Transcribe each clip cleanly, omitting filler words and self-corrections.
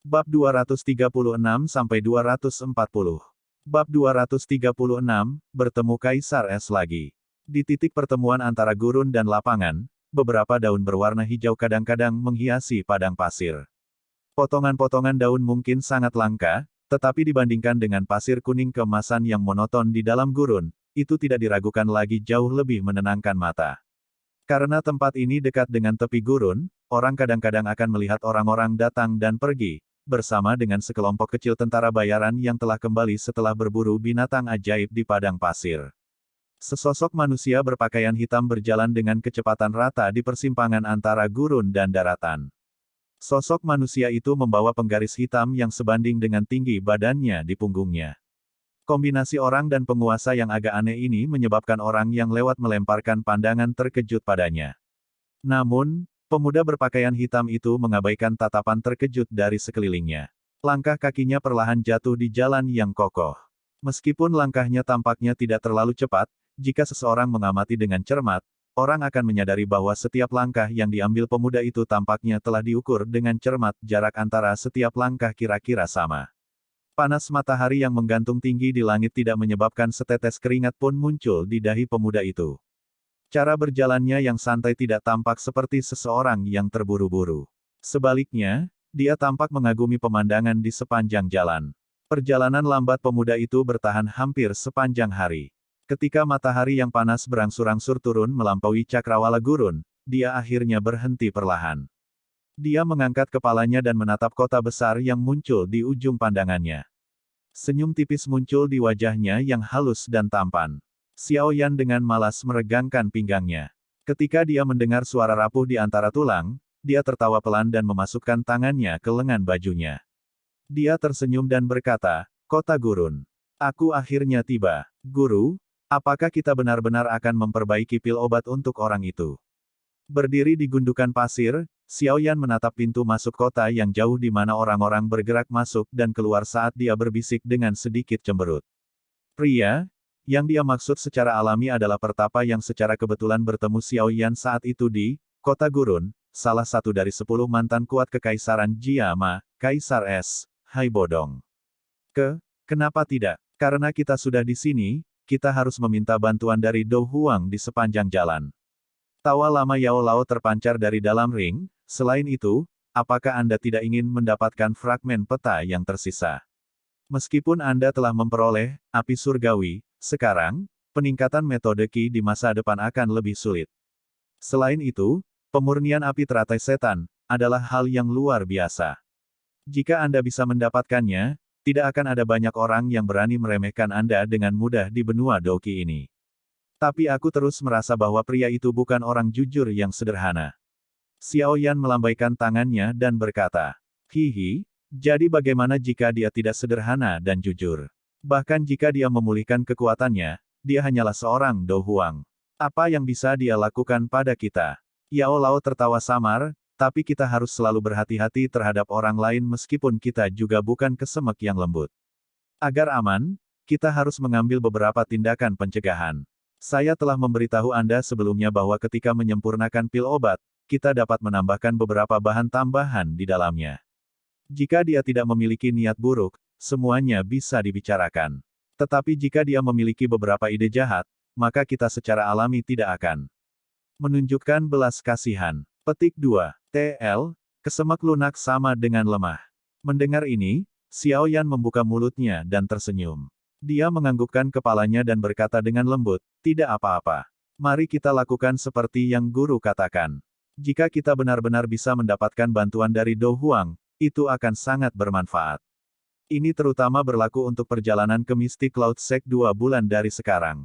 Bab 236-240. Bab 236, bertemu Kaisar Es lagi. Di titik pertemuan antara gurun dan lapangan, beberapa daun berwarna hijau kadang-kadang menghiasi padang pasir. Potongan-potongan daun mungkin sangat langka, tetapi dibandingkan dengan pasir kuning keemasan yang monoton di dalam gurun, itu tidak diragukan lagi jauh lebih menenangkan mata. Karena tempat ini dekat dengan tepi gurun, orang kadang-kadang akan melihat orang-orang datang dan pergi, bersama dengan sekelompok kecil tentara bayaran yang telah kembali setelah berburu binatang ajaib di padang pasir. Sesosok manusia berpakaian hitam berjalan dengan kecepatan rata di persimpangan antara gurun dan daratan. Sosok manusia itu membawa penggaris hitam yang sebanding dengan tinggi badannya di punggungnya. Kombinasi orang dan penguasa yang agak aneh ini menyebabkan orang yang lewat melemparkan pandangan terkejut padanya. Namun, pemuda berpakaian hitam itu mengabaikan tatapan terkejut dari sekelilingnya. Langkah kakinya perlahan jatuh di jalan yang kokoh. Meskipun langkahnya tampaknya tidak terlalu cepat, jika seseorang mengamati dengan cermat, orang akan menyadari bahwa setiap langkah yang diambil pemuda itu tampaknya telah diukur dengan cermat, jarak antara setiap langkah kira-kira sama. Panas matahari yang menggantung tinggi di langit tidak menyebabkan setetes keringat pun muncul di dahi pemuda itu. Cara berjalannya yang santai tidak tampak seperti seseorang yang terburu-buru. Sebaliknya, dia tampak mengagumi pemandangan di sepanjang jalan. Perjalanan lambat pemuda itu bertahan hampir sepanjang hari. Ketika matahari yang panas berangsur-angsur turun melampaui cakrawala gurun, dia akhirnya berhenti perlahan. Dia mengangkat kepalanya dan menatap kota besar yang muncul di ujung pandangannya. Senyum tipis muncul di wajahnya yang halus dan tampan. Xiao Yan dengan malas meregangkan pinggangnya. Ketika dia mendengar suara rapuh di antara tulang, dia tertawa pelan dan memasukkan tangannya ke lengan bajunya. Dia tersenyum dan berkata, "Kota Gurun. Aku akhirnya tiba. Guru, apakah kita benar-benar akan memperbaiki pil obat untuk orang itu?" Berdiri di gundukan pasir, Xiao Yan menatap pintu masuk kota yang jauh di mana orang-orang bergerak masuk dan keluar saat dia berbisik dengan sedikit cemberut. Pria, yang dia maksud secara alami adalah pertapa yang secara kebetulan bertemu Xiao Yan saat itu di Kota Gurun, salah satu dari 10 mantan kuat Kekaisaran Jiama, Kaisar Es, Hai Bodong. Kenapa tidak? Karena kita sudah di sini, kita harus meminta bantuan dari Dou Huang di sepanjang jalan. Tawa lama Yao Lao terpancar dari dalam ring, selain itu, apakah Anda tidak ingin mendapatkan fragmen peta yang tersisa? Meskipun Anda telah memperoleh api surgawi, sekarang, peningkatan metode Qi di masa depan akan lebih sulit. Selain itu, pemurnian api teratai setan adalah hal yang luar biasa. Jika Anda bisa mendapatkannya, tidak akan ada banyak orang yang berani meremehkan Anda dengan mudah di benua Doqi ini. Tapi aku terus merasa bahwa pria itu bukan orang jujur yang sederhana. Xiao Yan melambaikan tangannya dan berkata, "Hihi, jadi bagaimana jika dia tidak sederhana dan jujur? Bahkan jika dia memulihkan kekuatannya, dia hanyalah seorang Dou Huang. Apa yang bisa dia lakukan pada kita?" Yao Lao tertawa samar, "Tapi kita harus selalu berhati-hati terhadap orang lain meskipun kita juga bukan kesemek yang lembut. Agar aman, kita harus mengambil beberapa tindakan pencegahan. Saya telah memberitahu Anda sebelumnya bahwa ketika menyempurnakan pil obat, kita dapat menambahkan beberapa bahan tambahan di dalamnya. Jika dia tidak memiliki niat buruk, semuanya bisa dibicarakan. Tetapi jika dia memiliki beberapa ide jahat, maka kita secara alami tidak akan menunjukkan belas kasihan." Petik 2. TL, kesemek lunak sama dengan lemah. Mendengar ini, Xiao Yan membuka mulutnya dan tersenyum. Dia menganggukkan kepalanya dan berkata dengan lembut, "Tidak apa-apa. Mari kita lakukan seperti yang guru katakan. Jika kita benar-benar bisa mendapatkan bantuan dari Dou Huang, itu akan sangat bermanfaat. Ini terutama berlaku untuk perjalanan ke Mystic Cloud Sect 2 bulan dari sekarang.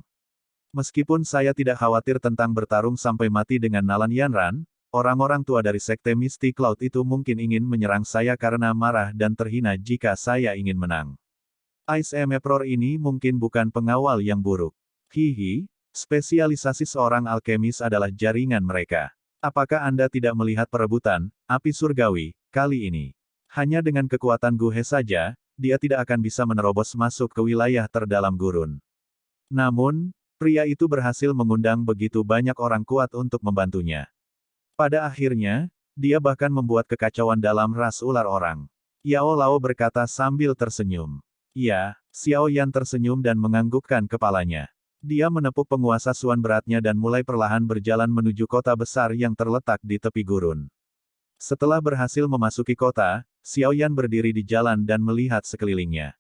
Meskipun saya tidak khawatir tentang bertarung sampai mati dengan Nalan Yanran, orang-orang tua dari Sekte Mystic Cloud itu mungkin ingin menyerang saya karena marah dan terhina jika saya ingin menang. Ice Emperor ini mungkin bukan pengawal yang buruk. Hihi, spesialisasi seorang alkemis adalah jaringan mereka. Apakah Anda tidak melihat perebutan api surgawi kali ini? Hanya dengan kekuatan Guhe saja, dia tidak akan bisa menerobos masuk ke wilayah terdalam gurun. Namun, pria itu berhasil mengundang begitu banyak orang kuat untuk membantunya. Pada akhirnya, dia bahkan membuat kekacauan dalam ras ular orang. Yao Lao berkata sambil tersenyum. Iya, Xiao Yan tersenyum dan menganggukkan kepalanya. Dia menepuk penguasa Suan beratnya dan mulai perlahan berjalan menuju kota besar yang terletak di tepi gurun. Setelah berhasil memasuki kota, Xiao Yan berdiri di jalan dan melihat sekelilingnya.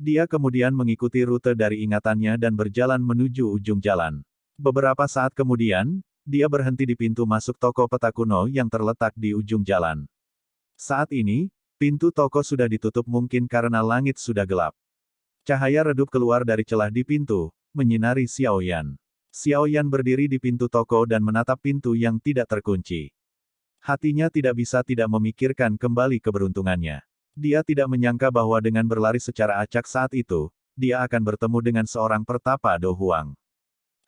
Dia kemudian mengikuti rute dari ingatannya dan berjalan menuju ujung jalan. Beberapa saat kemudian, dia berhenti di pintu masuk toko peta kuno yang terletak di ujung jalan. Saat ini, pintu toko sudah ditutup mungkin karena langit sudah gelap. Cahaya redup keluar dari celah di pintu, menyinari Xiao Yan. Xiao Yan berdiri di pintu toko dan menatap pintu yang tidak terkunci. Hatinya tidak bisa tidak memikirkan kembali keberuntungannya. Dia tidak menyangka bahwa dengan berlari secara acak saat itu, dia akan bertemu dengan seorang pertapa Do Huang.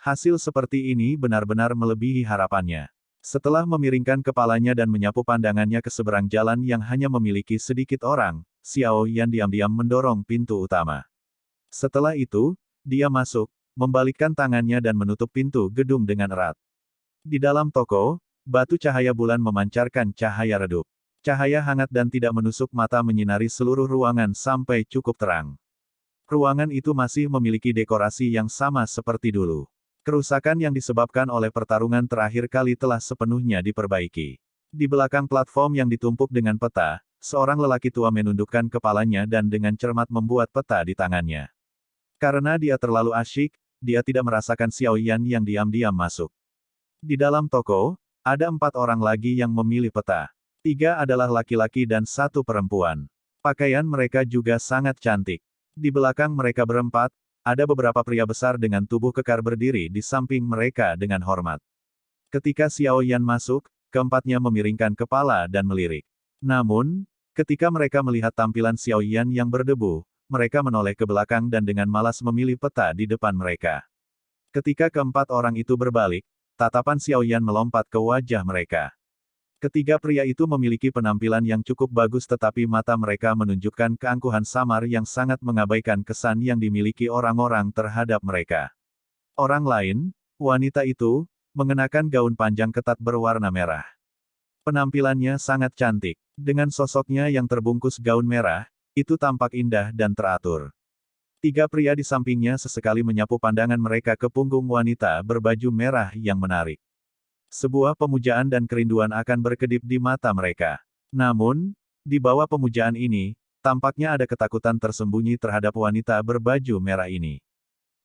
Hasil seperti ini benar-benar melebihi harapannya. Setelah memiringkan kepalanya dan menyapu pandangannya ke seberang jalan yang hanya memiliki sedikit orang, Xiao Yan diam-diam mendorong pintu utama. Setelah itu, dia masuk, membalikkan tangannya dan menutup pintu gedung dengan erat. Di dalam toko, batu cahaya bulan memancarkan cahaya redup. Cahaya hangat dan tidak menusuk mata menyinari seluruh ruangan sampai cukup terang. Ruangan itu masih memiliki dekorasi yang sama seperti dulu. Kerusakan yang disebabkan oleh pertarungan terakhir kali telah sepenuhnya diperbaiki. Di belakang platform yang ditumpuk dengan peta, seorang lelaki tua menundukkan kepalanya dan dengan cermat membuat peta di tangannya. Karena dia terlalu asyik, dia tidak merasakan Xiao Yan yang diam-diam masuk. Di dalam toko, ada 4 orang lagi yang memilih peta. 3 adalah laki-laki dan 1 perempuan. Pakaian mereka juga sangat cantik. Di belakang mereka berempat, ada beberapa pria besar dengan tubuh kekar berdiri di samping mereka dengan hormat. Ketika Xiao Yan masuk, keempatnya memiringkan kepala dan melirik. Namun, ketika mereka melihat tampilan Xiao Yan yang berdebu, mereka menoleh ke belakang dan dengan malas memilih peta di depan mereka. Ketika keempat orang itu berbalik, tatapan Xiao Yan melompat ke wajah mereka. Ketiga pria itu memiliki penampilan yang cukup bagus tetapi mata mereka menunjukkan keangkuhan samar yang sangat mengabaikan kesan yang dimiliki orang-orang terhadap mereka. Orang lain, wanita itu, mengenakan gaun panjang ketat berwarna merah. Penampilannya sangat cantik. Dengan sosoknya yang terbungkus gaun merah, itu tampak indah dan teratur. 3 pria di sampingnya sesekali menyapu pandangan mereka ke punggung wanita berbaju merah yang menarik. Sebuah pemujaan dan kerinduan akan berkedip di mata mereka. Namun, di bawah pemujaan ini, tampaknya ada ketakutan tersembunyi terhadap wanita berbaju merah ini.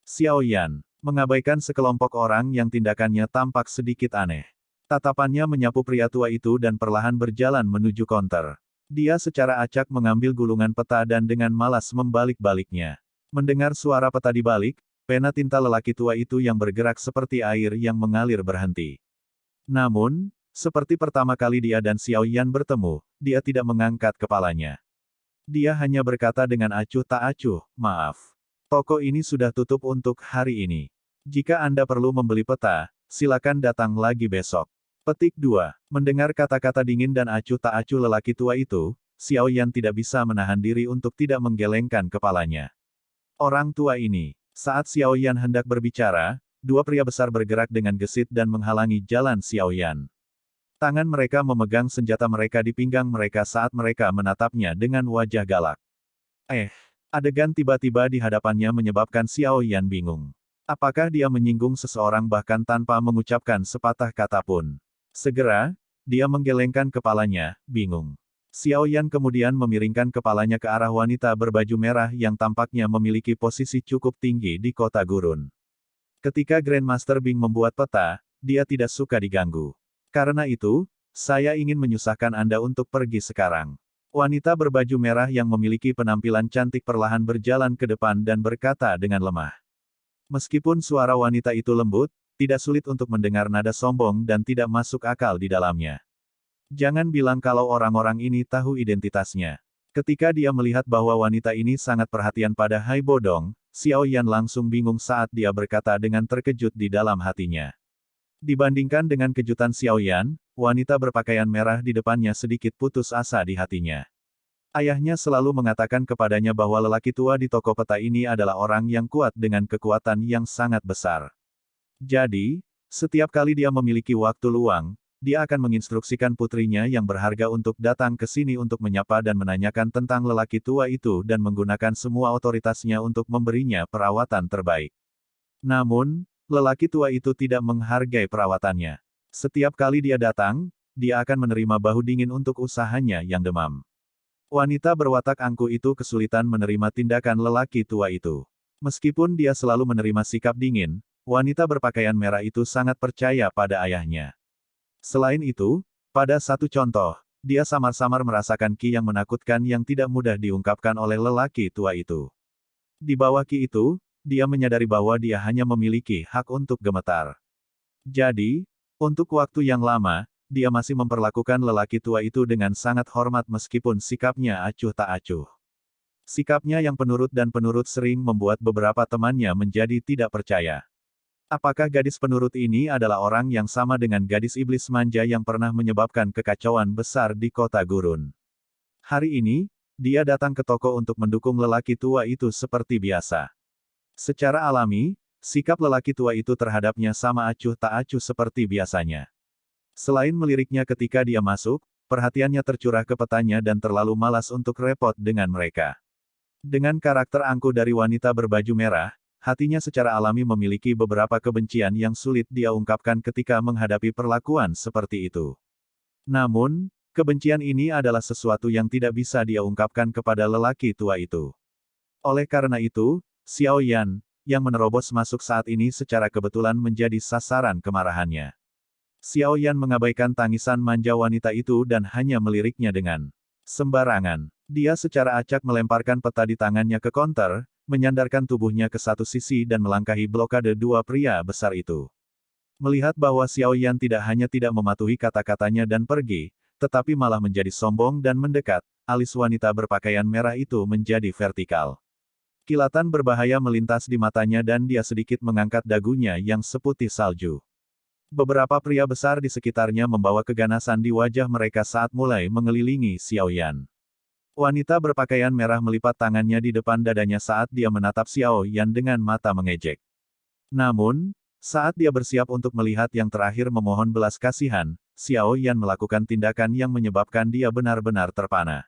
Xiao Yan mengabaikan sekelompok orang yang tindakannya tampak sedikit aneh. Tatapannya menyapu pria tua itu dan perlahan berjalan menuju konter. Dia secara acak mengambil gulungan peta dan dengan malas membalik-baliknya. Mendengar suara peta dibalik, pena tinta lelaki tua itu yang bergerak seperti air yang mengalir berhenti. Namun, seperti pertama kali dia dan Xiao Yan bertemu, dia tidak mengangkat kepalanya. Dia hanya berkata dengan acuh tak acuh, "Maaf. Toko ini sudah tutup untuk hari ini. Jika Anda perlu membeli peta, silakan datang lagi besok." Petik 2. Mendengar kata-kata dingin dan acuh tak acuh lelaki tua itu, Xiao Yan tidak bisa menahan diri untuk tidak menggelengkan kepalanya. Orang tua ini. Saat Xiao Yan hendak berbicara, 2 pria besar bergerak dengan gesit dan menghalangi jalan Xiao Yan. Tangan mereka memegang senjata mereka di pinggang mereka saat mereka menatapnya dengan wajah galak. Adegan tiba-tiba di hadapannya menyebabkan Xiao Yan bingung. Apakah dia menyinggung seseorang bahkan tanpa mengucapkan sepatah kata pun? Segera, dia menggelengkan kepalanya, bingung. Xiao Yan kemudian memiringkan kepalanya ke arah wanita berbaju merah yang tampaknya memiliki posisi cukup tinggi di kota gurun. Ketika Grandmaster Bing membuat peta, dia tidak suka diganggu. Karena itu, saya ingin menyusahkan Anda untuk pergi sekarang. Wanita berbaju merah yang memiliki penampilan cantik perlahan berjalan ke depan dan berkata dengan lemah. Meskipun suara wanita itu lembut, tidak sulit untuk mendengar nada sombong dan tidak masuk akal di dalamnya. Jangan bilang kalau orang-orang ini tahu identitasnya. Ketika dia melihat bahwa wanita ini sangat perhatian pada Hai Bodong, Xiao Yan langsung bingung saat dia berkata dengan terkejut di dalam hatinya. Dibandingkan dengan kejutan Xiao Yan, wanita berpakaian merah di depannya sedikit putus asa di hatinya. Ayahnya selalu mengatakan kepadanya bahwa lelaki tua di toko peta ini adalah orang yang kuat dengan kekuatan yang sangat besar. Jadi, setiap kali dia memiliki waktu luang, dia akan menginstruksikan putrinya yang berharga untuk datang ke sini untuk menyapa dan menanyakan tentang lelaki tua itu dan menggunakan semua otoritasnya untuk memberinya perawatan terbaik. Namun, lelaki tua itu tidak menghargai perawatannya. Setiap kali dia datang, dia akan menerima bahu dingin untuk usahanya yang demam. Wanita berwatak angkuh itu kesulitan menerima tindakan lelaki tua itu. Meskipun dia selalu menerima sikap dingin, wanita berpakaian merah itu sangat percaya pada ayahnya. Selain itu, pada satu contoh, dia samar-samar merasakan ki yang menakutkan yang tidak mudah diungkapkan oleh lelaki tua itu. Di bawah ki itu, dia menyadari bahwa dia hanya memiliki hak untuk gemetar. Jadi, untuk waktu yang lama, dia masih memperlakukan lelaki tua itu dengan sangat hormat meskipun sikapnya acuh tak acuh. Sikapnya yang penurut dan penurut sering membuat beberapa temannya menjadi tidak percaya. Apakah gadis penurut ini adalah orang yang sama dengan gadis iblis manja yang pernah menyebabkan kekacauan besar di kota gurun? Hari ini, dia datang ke toko untuk mendukung lelaki tua itu seperti biasa. Secara alami, sikap lelaki tua itu terhadapnya sama acuh tak acuh seperti biasanya. Selain meliriknya ketika dia masuk, perhatiannya tercurah ke petanya dan terlalu malas untuk repot dengan mereka. Dengan karakter angkuh dari wanita berbaju merah, hatinya secara alami memiliki beberapa kebencian yang sulit dia ungkapkan ketika menghadapi perlakuan seperti itu. Namun, kebencian ini adalah sesuatu yang tidak bisa dia ungkapkan kepada lelaki tua itu. Oleh karena itu, Xiao Yan, yang menerobos masuk saat ini secara kebetulan menjadi sasaran kemarahannya. Xiao Yan mengabaikan tangisan manja wanita itu dan hanya meliriknya dengan sembarangan. Dia secara acak melemparkan peta di tangannya ke konter, menyandarkan tubuhnya ke satu sisi dan melangkahi blokade dua pria besar itu. Melihat bahwa Xiao Yan tidak hanya tidak mematuhi kata-katanya dan pergi, tetapi malah menjadi sombong dan mendekat, alis wanita berpakaian merah itu menjadi vertikal. Kilatan berbahaya melintas di matanya dan dia sedikit mengangkat dagunya yang seputih salju. Beberapa pria besar di sekitarnya membawa keganasan di wajah mereka saat mulai mengelilingi Xiao Yan. Wanita berpakaian merah melipat tangannya di depan dadanya saat dia menatap Xiao Yan dengan mata mengejek. Namun, saat dia bersiap untuk melihat yang terakhir memohon belas kasihan, Xiao Yan melakukan tindakan yang menyebabkan dia benar-benar terpana.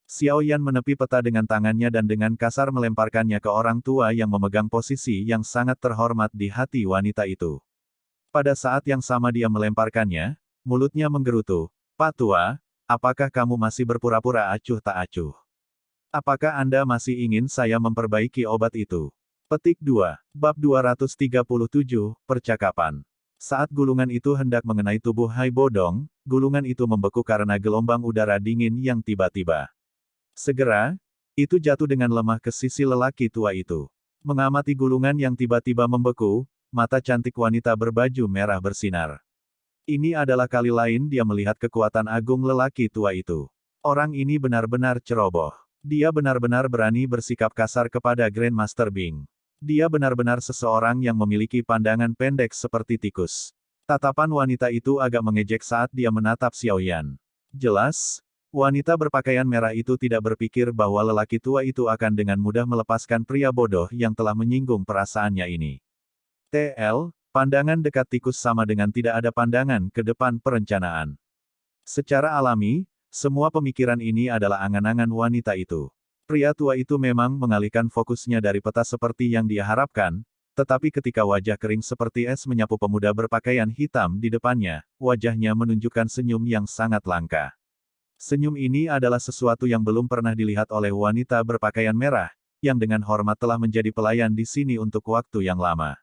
Xiao Yan menepi peta dengan tangannya dan dengan kasar melemparkannya ke orang tua yang memegang posisi yang sangat terhormat di hati wanita itu. Pada saat yang sama dia melemparkannya, mulutnya menggerutu, "Pak Tua, apakah kamu masih berpura-pura acuh tak acuh? Apakah Anda masih ingin saya memperbaiki obat itu?" Petik 2. Bab 237, Percakapan. Saat gulungan itu hendak mengenai tubuh Hai Bodong, gulungan itu membeku karena gelombang udara dingin yang tiba-tiba. Segera, itu jatuh dengan lemah ke sisi lelaki tua itu. Mengamati gulungan yang tiba-tiba membeku, mata cantik wanita berbaju merah bersinar. Ini adalah kali lain dia melihat kekuatan agung lelaki tua itu. Orang ini benar-benar ceroboh. Dia benar-benar berani bersikap kasar kepada Grandmaster Bing. Dia benar-benar seseorang yang memiliki pandangan pendek seperti tikus. Tatapan wanita itu agak mengejek saat dia menatap Xiao Yan. Jelas, wanita berpakaian merah itu tidak berpikir bahwa lelaki tua itu akan dengan mudah melepaskan pria bodoh yang telah menyinggung perasaannya ini. TL, pandangan dekat tikus sama dengan tidak ada pandangan ke depan perencanaan. Secara alami, semua pemikiran ini adalah angan-angan wanita itu. Pria tua itu memang mengalihkan fokusnya dari peta seperti yang dia harapkan, tetapi ketika wajah kering seperti es menyapu pemuda berpakaian hitam di depannya, wajahnya menunjukkan senyum yang sangat langka. Senyum ini adalah sesuatu yang belum pernah dilihat oleh wanita berpakaian merah, yang dengan hormat telah menjadi pelayan di sini untuk waktu yang lama.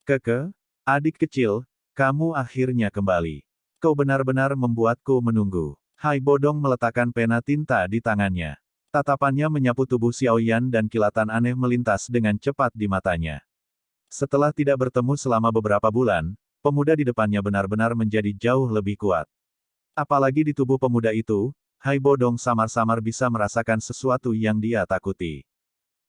"Keke, adik kecil, kamu akhirnya kembali. Kau benar-benar membuatku menunggu." Hai Bodong meletakkan pena tinta di tangannya. Tatapannya menyapu tubuh Xiao Yan dan kilatan aneh melintas dengan cepat di matanya. Setelah tidak bertemu selama beberapa bulan, pemuda di depannya benar-benar menjadi jauh lebih kuat. Apalagi di tubuh pemuda itu, Hai Bodong samar-samar bisa merasakan sesuatu yang dia takuti.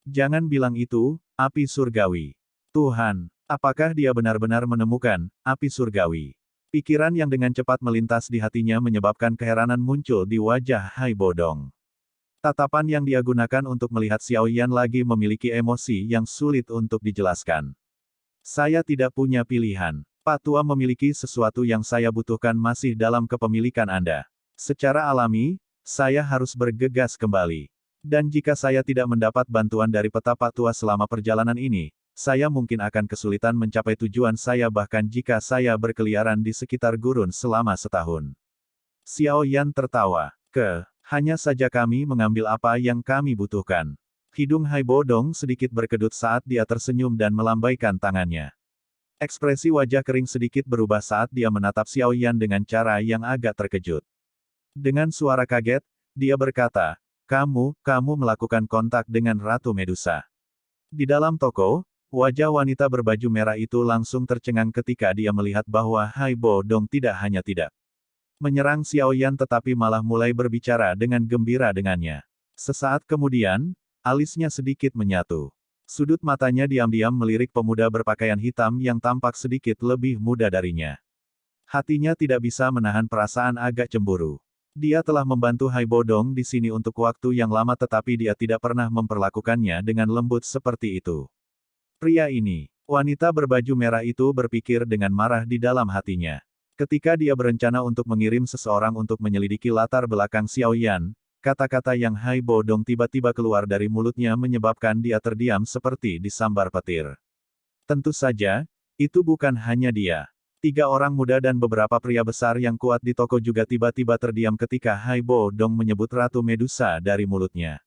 Jangan bilang itu, api surgawi. Tuhan, apakah dia benar-benar menemukan api surgawi? Pikiran yang dengan cepat melintas di hatinya menyebabkan keheranan muncul di wajah Hai Bodong. Tatapan yang dia gunakan untuk melihat Xiao Yan lagi memiliki emosi yang sulit untuk dijelaskan. "Saya tidak punya pilihan. Pak Tua memiliki sesuatu yang saya butuhkan masih dalam kepemilikan Anda. Secara alami, saya harus bergegas kembali. Dan jika saya tidak mendapat bantuan dari peta Pak Tua selama perjalanan ini, saya mungkin akan kesulitan mencapai tujuan saya bahkan jika saya berkeliaran di sekitar gurun selama setahun. Xiao Yan tertawa. Hanya saja kami mengambil apa yang kami butuhkan. Hidung Haibo Dong sedikit berkedut saat dia tersenyum dan melambaikan tangannya. Ekspresi wajah kering sedikit berubah saat dia menatap Xiao Yan dengan cara yang agak terkejut. Dengan suara kaget, dia berkata, kamu melakukan kontak dengan Ratu Medusa. Di dalam toko, wajah wanita berbaju merah itu langsung tercengang ketika dia melihat bahwa Haibo Dong tidak hanya tidak menyerang Xiao Yan tetapi malah mulai berbicara dengan gembira dengannya. Sesaat kemudian, alisnya sedikit menyatu. Sudut matanya diam-diam melirik pemuda berpakaian hitam yang tampak sedikit lebih muda darinya. Hatinya tidak bisa menahan perasaan agak cemburu. Dia telah membantu Haibo Dong di sini untuk waktu yang lama tetapi dia tidak pernah memperlakukannya dengan lembut seperti itu. Pria ini, wanita berbaju merah itu berpikir dengan marah di dalam hatinya. Ketika dia berencana untuk mengirim seseorang untuk menyelidiki latar belakang Xiao Yan, kata-kata yang Haibo Dong tiba-tiba keluar dari mulutnya menyebabkan dia terdiam seperti disambar petir. Tentu saja, itu bukan hanya dia. 3 orang muda dan beberapa pria besar yang kuat di toko juga tiba-tiba terdiam ketika Haibo Dong menyebut Ratu Medusa dari mulutnya.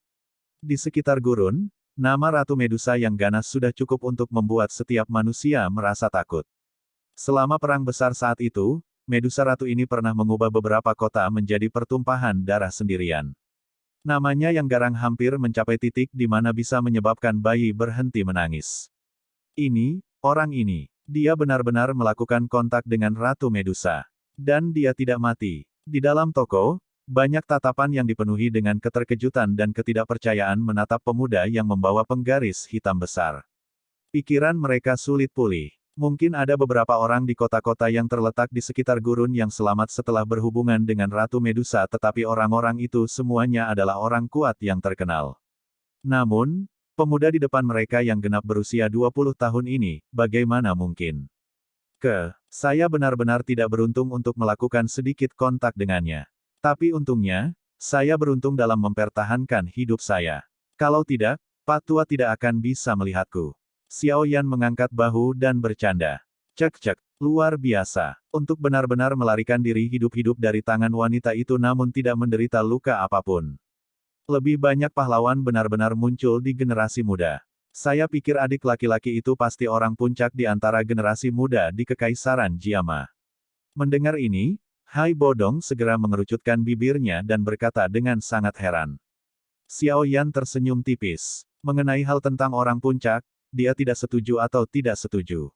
Di sekitar gurun, nama Ratu Medusa yang ganas sudah cukup untuk membuat setiap manusia merasa takut. Selama perang besar saat itu, Medusa Ratu ini pernah mengubah beberapa kota menjadi pertumpahan darah sendirian. Namanya yang garang hampir mencapai titik di mana bisa menyebabkan bayi berhenti menangis. Orang ini, dia benar-benar melakukan kontak dengan Ratu Medusa. Dan dia tidak mati. Di dalam toko, banyak tatapan yang dipenuhi dengan keterkejutan dan ketidakpercayaan menatap pemuda yang membawa penggaris hitam besar. Pikiran mereka sulit pulih. Mungkin ada beberapa orang di kota-kota yang terletak di sekitar gurun yang selamat setelah berhubungan dengan Ratu Medusa tetapi orang-orang itu semuanya adalah orang kuat yang terkenal. Namun, pemuda di depan mereka yang genap berusia 20 tahun ini, bagaimana mungkin? Saya benar-benar tidak beruntung untuk melakukan sedikit kontak dengannya. Tapi untungnya, saya beruntung dalam mempertahankan hidup saya. Kalau tidak, Pak Tua tidak akan bisa melihatku. Xiao Yan mengangkat bahu dan bercanda. Cek, luar biasa. Untuk benar-benar melarikan diri hidup-hidup dari tangan wanita itu namun tidak menderita luka apapun. Lebih banyak pahlawan benar-benar muncul di generasi muda. Saya pikir adik laki-laki itu pasti orang puncak di antara generasi muda di Kekaisaran Jiama. Mendengar ini, Haibo Dong segera mengerucutkan bibirnya dan berkata dengan sangat heran. Xiao Yan tersenyum tipis. Mengenai hal tentang orang puncak, dia tidak setuju atau tidak setuju.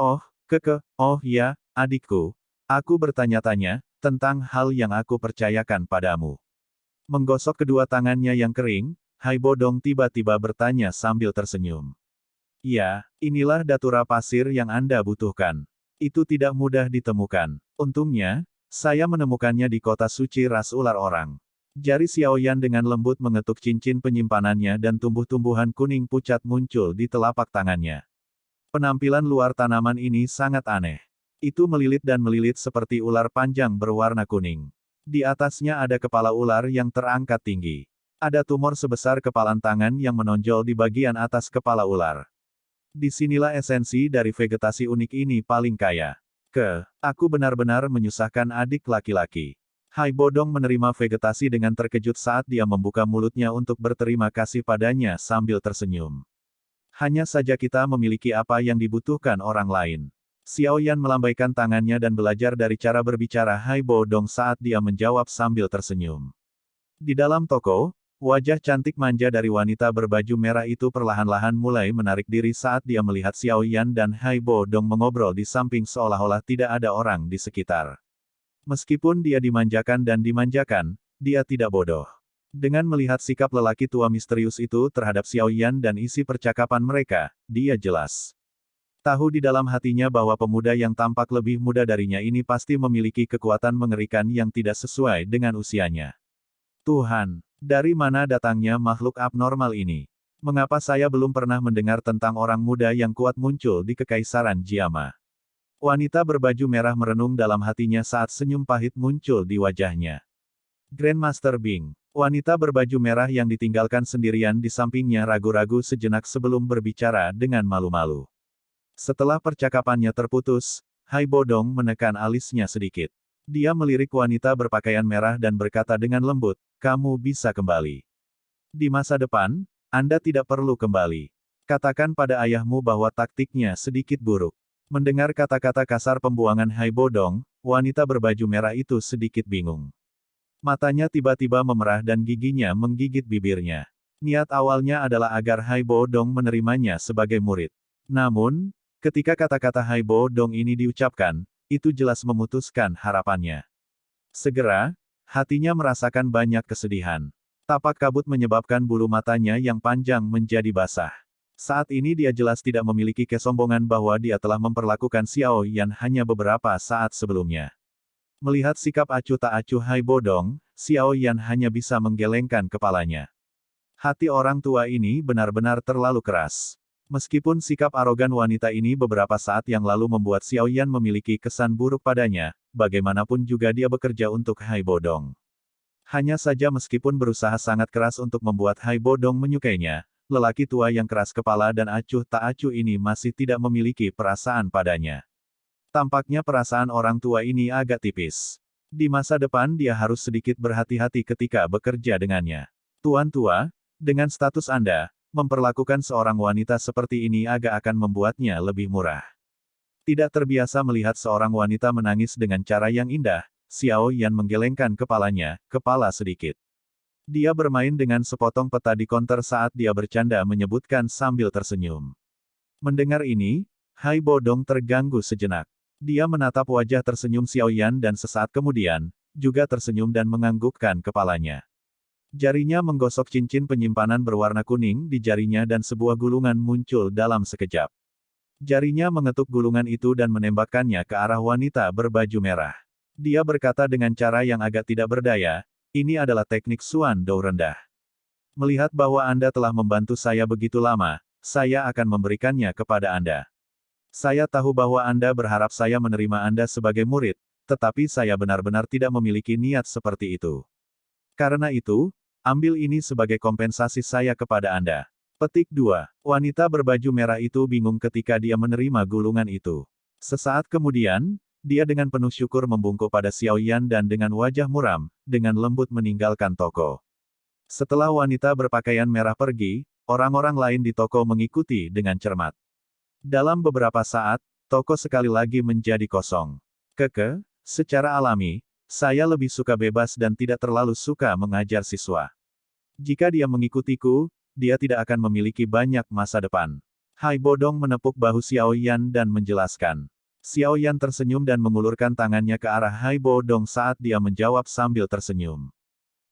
Oh ya, adikku. Aku bertanya-tanya, tentang hal yang aku percayakan padamu. Menggosok kedua tangannya yang kering, Haibo Dong tiba-tiba bertanya sambil tersenyum. Ya, inilah datura pasir yang Anda butuhkan. Itu tidak mudah ditemukan. Untungnya, saya menemukannya di kota suci ras ular orang. Jari Xiao Yan dengan lembut mengetuk cincin penyimpanannya dan tumbuh-tumbuhan kuning pucat muncul di telapak tangannya. Penampilan luar tanaman ini sangat aneh. Itu melilit dan melilit seperti ular panjang berwarna kuning. Di atasnya ada kepala ular yang terangkat tinggi. Ada tumor sebesar kepalan tangan yang menonjol di bagian atas kepala ular. Disinilah esensi dari vegetasi unik ini paling kaya. Aku benar-benar menyusahkan adik laki-laki. Haibo Dong menerima vegetasi dengan terkejut saat dia membuka mulutnya untuk berterima kasih padanya sambil tersenyum. Hanya saja kita memiliki apa yang dibutuhkan orang lain. Xiao Yan melambaikan tangannya dan belajar dari cara berbicara Haibo Dong saat dia menjawab sambil tersenyum. Di dalam toko, wajah cantik manja dari wanita berbaju merah itu perlahan-lahan mulai menarik diri saat dia melihat Xiao Yan dan Haibo Dong mengobrol di samping seolah-olah tidak ada orang di sekitar. Meskipun dia dimanjakan dan dimanjakan, dia tidak bodoh. Dengan melihat sikap lelaki tua misterius itu terhadap Xiao Yan dan isi percakapan mereka, dia jelas tahu di dalam hatinya bahwa pemuda yang tampak lebih muda darinya ini pasti memiliki kekuatan mengerikan yang tidak sesuai dengan usianya. Tuhan, dari mana datangnya makhluk abnormal ini? Mengapa saya belum pernah mendengar tentang orang muda yang kuat muncul di Kekaisaran Jiama? Wanita berbaju merah merenung dalam hatinya saat senyum pahit muncul di wajahnya. Grandmaster Bing. Wanita berbaju merah yang ditinggalkan sendirian di sampingnya ragu-ragu sejenak sebelum berbicara dengan malu-malu. Setelah percakapannya terputus, Hai Bodong menekan alisnya sedikit. Dia melirik wanita berpakaian merah dan berkata dengan lembut, "Kamu bisa kembali. Di masa depan, Anda tidak perlu kembali. Katakan pada ayahmu bahwa taktiknya sedikit buruk." Mendengar kata-kata kasar pembuangan Hai Bodong, wanita berbaju merah itu sedikit bingung. Matanya tiba-tiba memerah dan giginya menggigit bibirnya. Niat awalnya adalah agar Hai Bodong menerimanya sebagai murid. Namun, ketika kata-kata Hai Bodong ini diucapkan, itu jelas memutuskan harapannya. Segera, hatinya merasakan banyak kesedihan. Tapak kabut menyebabkan bulu matanya yang panjang menjadi basah. Saat ini dia jelas tidak memiliki kesombongan bahwa dia telah memperlakukan Xiao Yan hanya beberapa saat sebelumnya. Melihat sikap acuh tak acuh Hai Bodong, Xiao Yan hanya bisa menggelengkan kepalanya. Hati orang tua ini benar-benar terlalu keras. Meskipun sikap arogan wanita ini beberapa saat yang lalu membuat Xiao Yan memiliki kesan buruk padanya, bagaimanapun juga dia bekerja untuk Hai Bodong. Hanya saja meskipun berusaha sangat keras untuk membuat Hai Bodong menyukainya, lelaki tua yang keras kepala dan acuh tak acuh ini masih tidak memiliki perasaan padanya. Tampaknya perasaan orang tua ini agak tipis. Di masa depan dia harus sedikit berhati-hati ketika bekerja dengannya. Tuan tua, dengan status Anda, memperlakukan seorang wanita seperti ini agak akan membuatnya lebih murah. Tidak terbiasa melihat seorang wanita menangis dengan cara yang indah, Xiao Yan menggelengkan kepala sedikit. Dia bermain dengan sepotong peta di konter saat dia bercanda menyebutkan sambil tersenyum. Mendengar ini, Hai Bodong terganggu sejenak. Dia menatap wajah tersenyum Xiao Yan dan sesaat kemudian, juga tersenyum dan menganggukkan kepalanya. Jarinya menggosok cincin penyimpanan berwarna kuning di jarinya dan sebuah gulungan muncul dalam sekejap. Jarinya mengetuk gulungan itu dan menembakkannya ke arah wanita berbaju merah. Dia berkata dengan cara yang agak tidak berdaya, "Ini adalah teknik Xuan Dou rendah. Melihat bahwa Anda telah membantu saya begitu lama, saya akan memberikannya kepada Anda. Saya tahu bahwa Anda berharap saya menerima Anda sebagai murid, tetapi saya benar-benar tidak memiliki niat seperti itu. Karena itu, ambil ini sebagai kompensasi saya kepada Anda." Petik 2. Wanita berbaju merah itu bingung ketika dia menerima gulungan itu. Sesaat kemudian, dia dengan penuh syukur membungkuk pada Xiao Yan dan dengan wajah muram, dengan lembut meninggalkan toko. Setelah wanita berpakaian merah pergi, orang-orang lain di toko mengikuti dengan cermat. Dalam beberapa saat, toko sekali lagi menjadi kosong. Secara alami, saya lebih suka bebas dan tidak terlalu suka mengajar siswa. Jika dia mengikutiku, dia tidak akan memiliki banyak masa depan. Hai Bodong menepuk bahu Xiao Yan dan menjelaskan. Xiao Yan tersenyum dan mengulurkan tangannya ke arah Hai Bodong saat dia menjawab sambil tersenyum.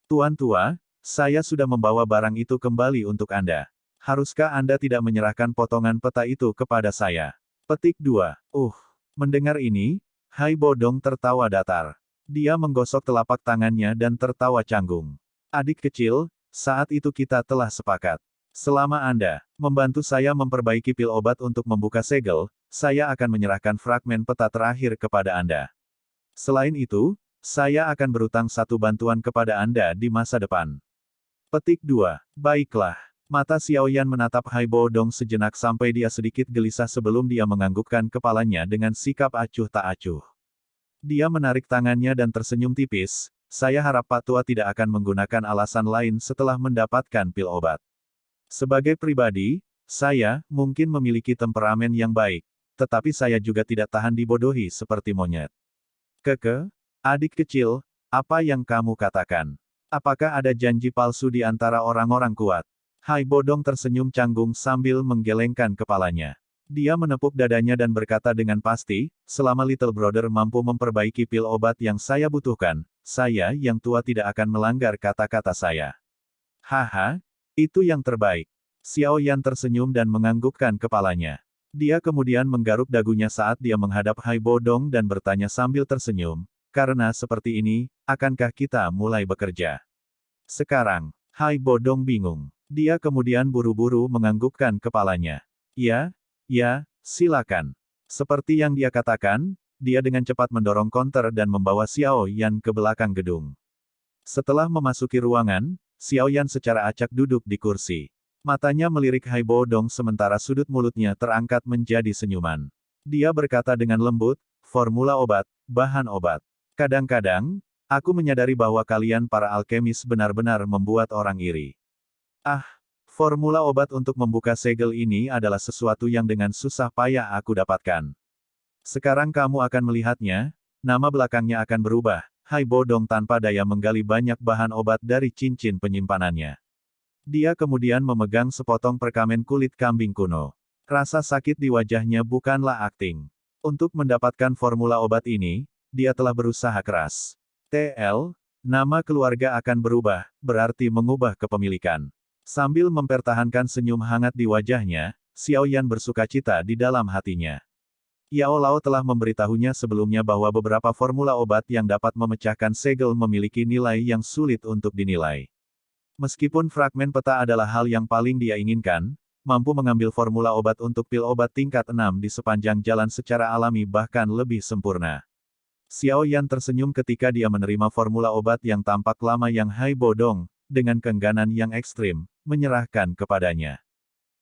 Tuan tua, saya sudah membawa barang itu kembali untuk Anda. Haruskah Anda tidak menyerahkan potongan peta itu kepada saya? Petik 2. Mendengar ini, Hai Bodong tertawa datar. Dia menggosok telapak tangannya dan tertawa canggung. Adik kecil, saat itu kita telah sepakat. Selama Anda membantu saya memperbaiki pil obat untuk membuka segel, saya akan menyerahkan fragmen peta terakhir kepada Anda. Selain itu, saya akan berutang satu bantuan kepada Anda di masa depan. Petik 2. Baiklah. Mata Xiao Yan menatap Hai Bodong sejenak sampai dia sedikit gelisah sebelum dia menganggukkan kepalanya dengan sikap acuh tak acuh. Dia menarik tangannya dan tersenyum tipis, "Saya harap Pak Tua tidak akan menggunakan alasan lain setelah mendapatkan pil obat. Sebagai pribadi, saya mungkin memiliki temperamen yang baik, tetapi saya juga tidak tahan dibodohi seperti monyet." Adik kecil, apa yang kamu katakan? Apakah ada janji palsu di antara orang-orang kuat? Hai Bodong tersenyum canggung sambil menggelengkan kepalanya. Dia menepuk dadanya dan berkata dengan pasti, "Selama Little Brother mampu memperbaiki pil obat yang saya butuhkan, saya yang tua tidak akan melanggar kata-kata saya." Haha, itu yang terbaik. Xiao Yan tersenyum dan menganggukkan kepalanya. Dia kemudian menggaruk dagunya saat dia menghadap Hai Bodong dan bertanya sambil tersenyum, "Karena seperti ini, akankah kita mulai bekerja?" Sekarang, Hai Bodong bingung. Dia kemudian buru-buru menganggukkan kepalanya. Ya, silakan. Seperti yang dia katakan, dia dengan cepat mendorong konter dan membawa Xiao Yan ke belakang gedung. Setelah memasuki ruangan, Xiao Yan secara acak duduk di kursi. Matanya melirik Hai Bodong sementara sudut mulutnya terangkat menjadi senyuman. Dia berkata dengan lembut, formula obat, bahan obat. Kadang-kadang, aku menyadari bahwa kalian para alkemis benar-benar membuat orang iri. Ah, formula obat untuk membuka segel ini adalah sesuatu yang dengan susah payah aku dapatkan. Sekarang kamu akan melihatnya, nama belakangnya akan berubah. Hai Bodong tanpa daya menggali banyak bahan obat dari cincin penyimpanannya. Dia kemudian memegang sepotong perkamen kulit kambing kuno. Rasa sakit di wajahnya bukanlah akting. Untuk mendapatkan formula obat ini, dia telah berusaha keras. TL, nama keluarga akan berubah, berarti mengubah kepemilikan. Sambil mempertahankan senyum hangat di wajahnya, Xiao Yan bersukacita di dalam hatinya. Yao Lao telah memberitahunya sebelumnya bahwa beberapa formula obat yang dapat memecahkan segel memiliki nilai yang sulit untuk dinilai. Meskipun fragmen peta adalah hal yang paling dia inginkan, mampu mengambil formula obat untuk pil obat tingkat 6 di sepanjang jalan secara alami bahkan lebih sempurna. Xiao Yan tersenyum ketika dia menerima formula obat yang tampak lama yang Hai Bodong, dengan keengganan yang ekstrim, menyerahkan kepadanya.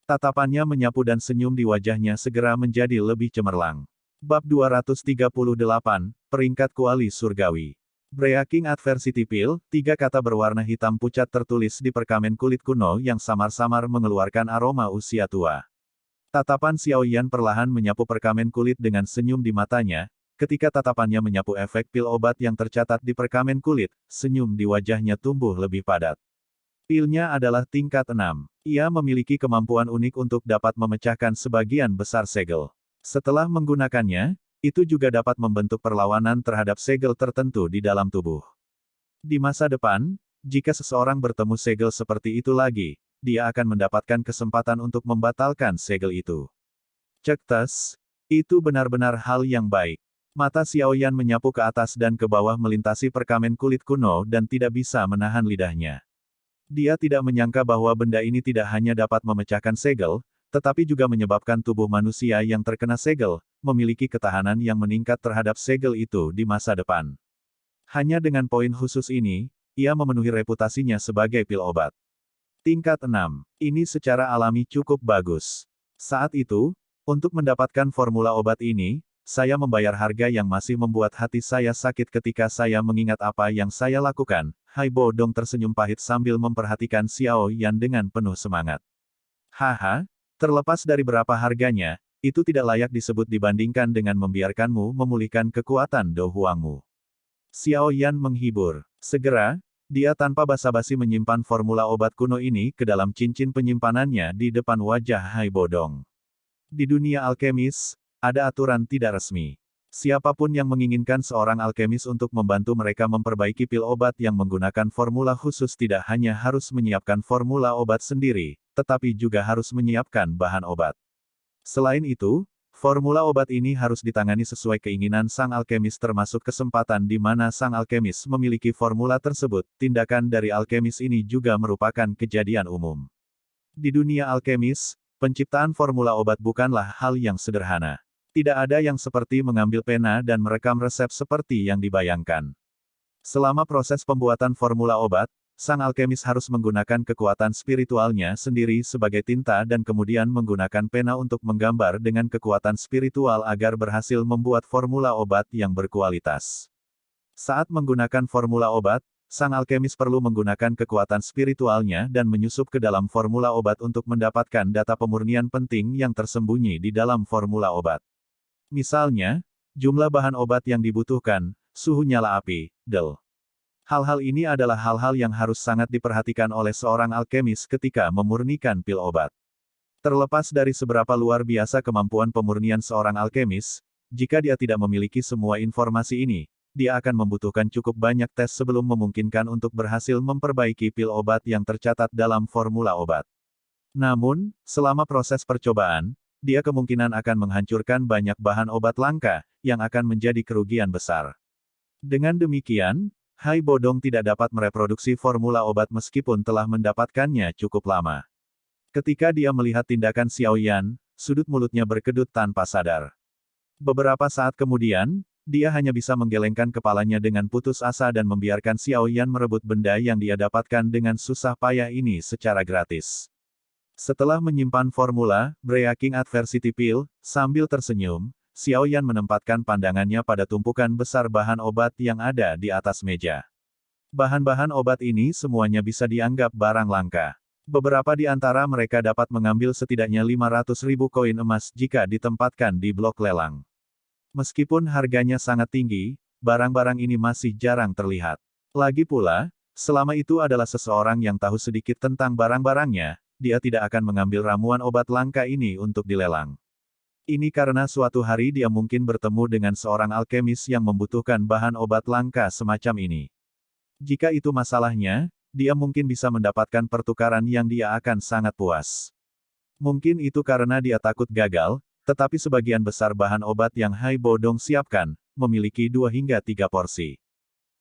Tatapannya menyapu dan senyum di wajahnya segera menjadi lebih cemerlang. Bab 238, Peringkat Kuali Surgawi. Breaking Adversity Pill, 3 kata berwarna hitam pucat tertulis di perkamen kulit kuno yang samar-samar mengeluarkan aroma usia tua. Tatapan Xiao Yan perlahan menyapu perkamen kulit dengan senyum di matanya, ketika tatapannya menyapu efek pil obat yang tercatat di perkamen kulit, senyum di wajahnya tumbuh lebih padat. Pilnya adalah tingkat 6. Ia memiliki kemampuan unik untuk dapat memecahkan sebagian besar segel. Setelah menggunakannya, itu juga dapat membentuk perlawanan terhadap segel tertentu di dalam tubuh. Di masa depan, jika seseorang bertemu segel seperti itu lagi, dia akan mendapatkan kesempatan untuk membatalkan segel itu. Cek tes, itu benar-benar hal yang baik. Mata Xiao Yan menyapu ke atas dan ke bawah melintasi perkamen kulit kuno dan tidak bisa menahan lidahnya. Dia tidak menyangka bahwa benda ini tidak hanya dapat memecahkan segel, tetapi juga menyebabkan tubuh manusia yang terkena segel, memiliki ketahanan yang meningkat terhadap segel itu di masa depan. Hanya dengan poin khusus ini, ia memenuhi reputasinya sebagai pil obat. Tingkat 6. Ini secara alami cukup bagus. Saat itu, untuk mendapatkan formula obat ini, saya membayar harga yang masih membuat hati saya sakit ketika saya mengingat apa yang saya lakukan. Hai Bodong tersenyum pahit sambil memperhatikan Xiao Yan dengan penuh semangat. Haha. Terlepas dari berapa harganya, itu tidak layak disebut dibandingkan dengan membiarkanmu memulihkan kekuatan Do Huangmu. Xiao Yan menghibur. Segera, dia tanpa basa-basi menyimpan formula obat kuno ini ke dalam cincin penyimpanannya di depan wajah Hai Bodong. Di dunia alkemis, ada aturan tidak resmi. Siapapun yang menginginkan seorang alkemis untuk membantu mereka memperbaiki pil obat yang menggunakan formula khusus tidak hanya harus menyiapkan formula obat sendiri, tetapi juga harus menyiapkan bahan obat. Selain itu, formula obat ini harus ditangani sesuai keinginan sang alkemis termasuk kesempatan di mana sang alkemis memiliki formula tersebut. Tindakan dari alkemis ini juga merupakan kejadian umum. Di dunia alkemis, penciptaan formula obat bukanlah hal yang sederhana. Tidak ada yang seperti mengambil pena dan merekam resep seperti yang dibayangkan. Selama proses pembuatan formula obat, sang alkemis harus menggunakan kekuatan spiritualnya sendiri sebagai tinta dan kemudian menggunakan pena untuk menggambar dengan kekuatan spiritual agar berhasil membuat formula obat yang berkualitas. Saat menggunakan formula obat, sang alkemis perlu menggunakan kekuatan spiritualnya dan menyusup ke dalam formula obat untuk mendapatkan data pemurnian penting yang tersembunyi di dalam formula obat. Misalnya, jumlah bahan obat yang dibutuhkan, suhu nyala api, del. Hal-hal ini adalah hal-hal yang harus sangat diperhatikan oleh seorang alkemis ketika memurnikan pil obat. Terlepas dari seberapa luar biasa kemampuan pemurnian seorang alkemis, jika dia tidak memiliki semua informasi ini, dia akan membutuhkan cukup banyak tes sebelum memungkinkan untuk berhasil memperbaiki pil obat yang tercatat dalam formula obat. Namun, selama proses percobaan, dia kemungkinan akan menghancurkan banyak bahan obat langka, yang akan menjadi kerugian besar. Dengan demikian, Hai Bodong tidak dapat mereproduksi formula obat meskipun telah mendapatkannya cukup lama. Ketika dia melihat tindakan Xiao Yan, sudut mulutnya berkedut tanpa sadar. Beberapa saat kemudian, dia hanya bisa menggelengkan kepalanya dengan putus asa dan membiarkan Xiao Yan merebut benda yang dia dapatkan dengan susah payah ini secara gratis. Setelah menyimpan formula, Breaking Adversity Pill, sambil tersenyum, Xiao Yan menempatkan pandangannya pada tumpukan besar bahan obat yang ada di atas meja. Bahan-bahan obat ini semuanya bisa dianggap barang langka. Beberapa di antara mereka dapat mengambil setidaknya 500.000 koin emas jika ditempatkan di blok lelang. Meskipun harganya sangat tinggi, barang-barang ini masih jarang terlihat. Lagi pula, selama itu adalah seseorang yang tahu sedikit tentang barang-barangnya, dia tidak akan mengambil ramuan obat langka ini untuk dilelang. Ini karena suatu hari dia mungkin bertemu dengan seorang alkemis yang membutuhkan bahan obat langka semacam ini. Jika itu masalahnya, dia mungkin bisa mendapatkan pertukaran yang dia akan sangat puas. Mungkin itu karena dia takut gagal, tetapi sebagian besar bahan obat yang Hai Bodong siapkan, memiliki 2 hingga 3 porsi.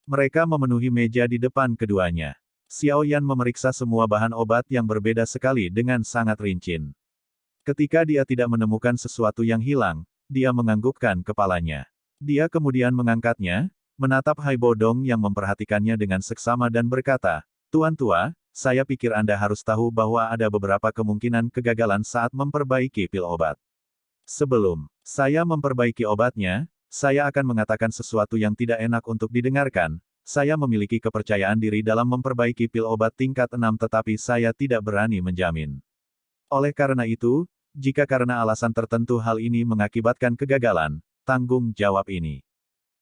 Mereka memenuhi meja di depan keduanya. Xiao Yan memeriksa semua bahan obat yang berbeda sekali dengan sangat rinci. Ketika dia tidak menemukan sesuatu yang hilang, dia menganggukkan kepalanya. Dia kemudian mengangkatnya, menatap Hai Bodong yang memperhatikannya dengan seksama dan berkata, "Tuan tua, saya pikir Anda harus tahu bahwa ada beberapa kemungkinan kegagalan saat memperbaiki pil obat. Sebelum saya memperbaiki obatnya, saya akan mengatakan sesuatu yang tidak enak untuk didengarkan. Saya memiliki kepercayaan diri dalam memperbaiki pil obat tingkat 6 tetapi saya tidak berani menjamin. Oleh karena itu, jika karena alasan tertentu hal ini mengakibatkan kegagalan, tanggung jawab ini.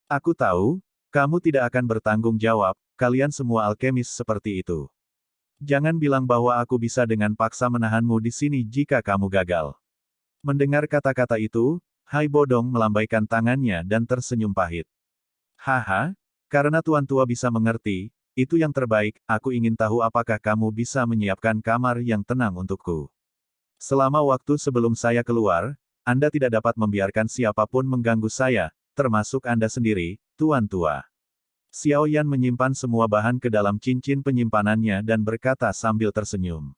Aku tahu, kamu tidak akan bertanggung jawab, kalian semua alkemis seperti itu. Jangan bilang bahwa aku bisa dengan paksa menahanmu di sini jika kamu gagal." Mendengar kata-kata itu, Hai Bodong melambaikan tangannya dan tersenyum pahit. "Haha, karena Tuan Tua bisa mengerti, itu yang terbaik, aku ingin tahu apakah kamu bisa menyiapkan kamar yang tenang untukku. Selama waktu sebelum saya keluar, Anda tidak dapat membiarkan siapapun mengganggu saya, termasuk Anda sendiri, Tuan Tua." Xiao Yan menyimpan semua bahan ke dalam cincin penyimpanannya dan berkata sambil tersenyum.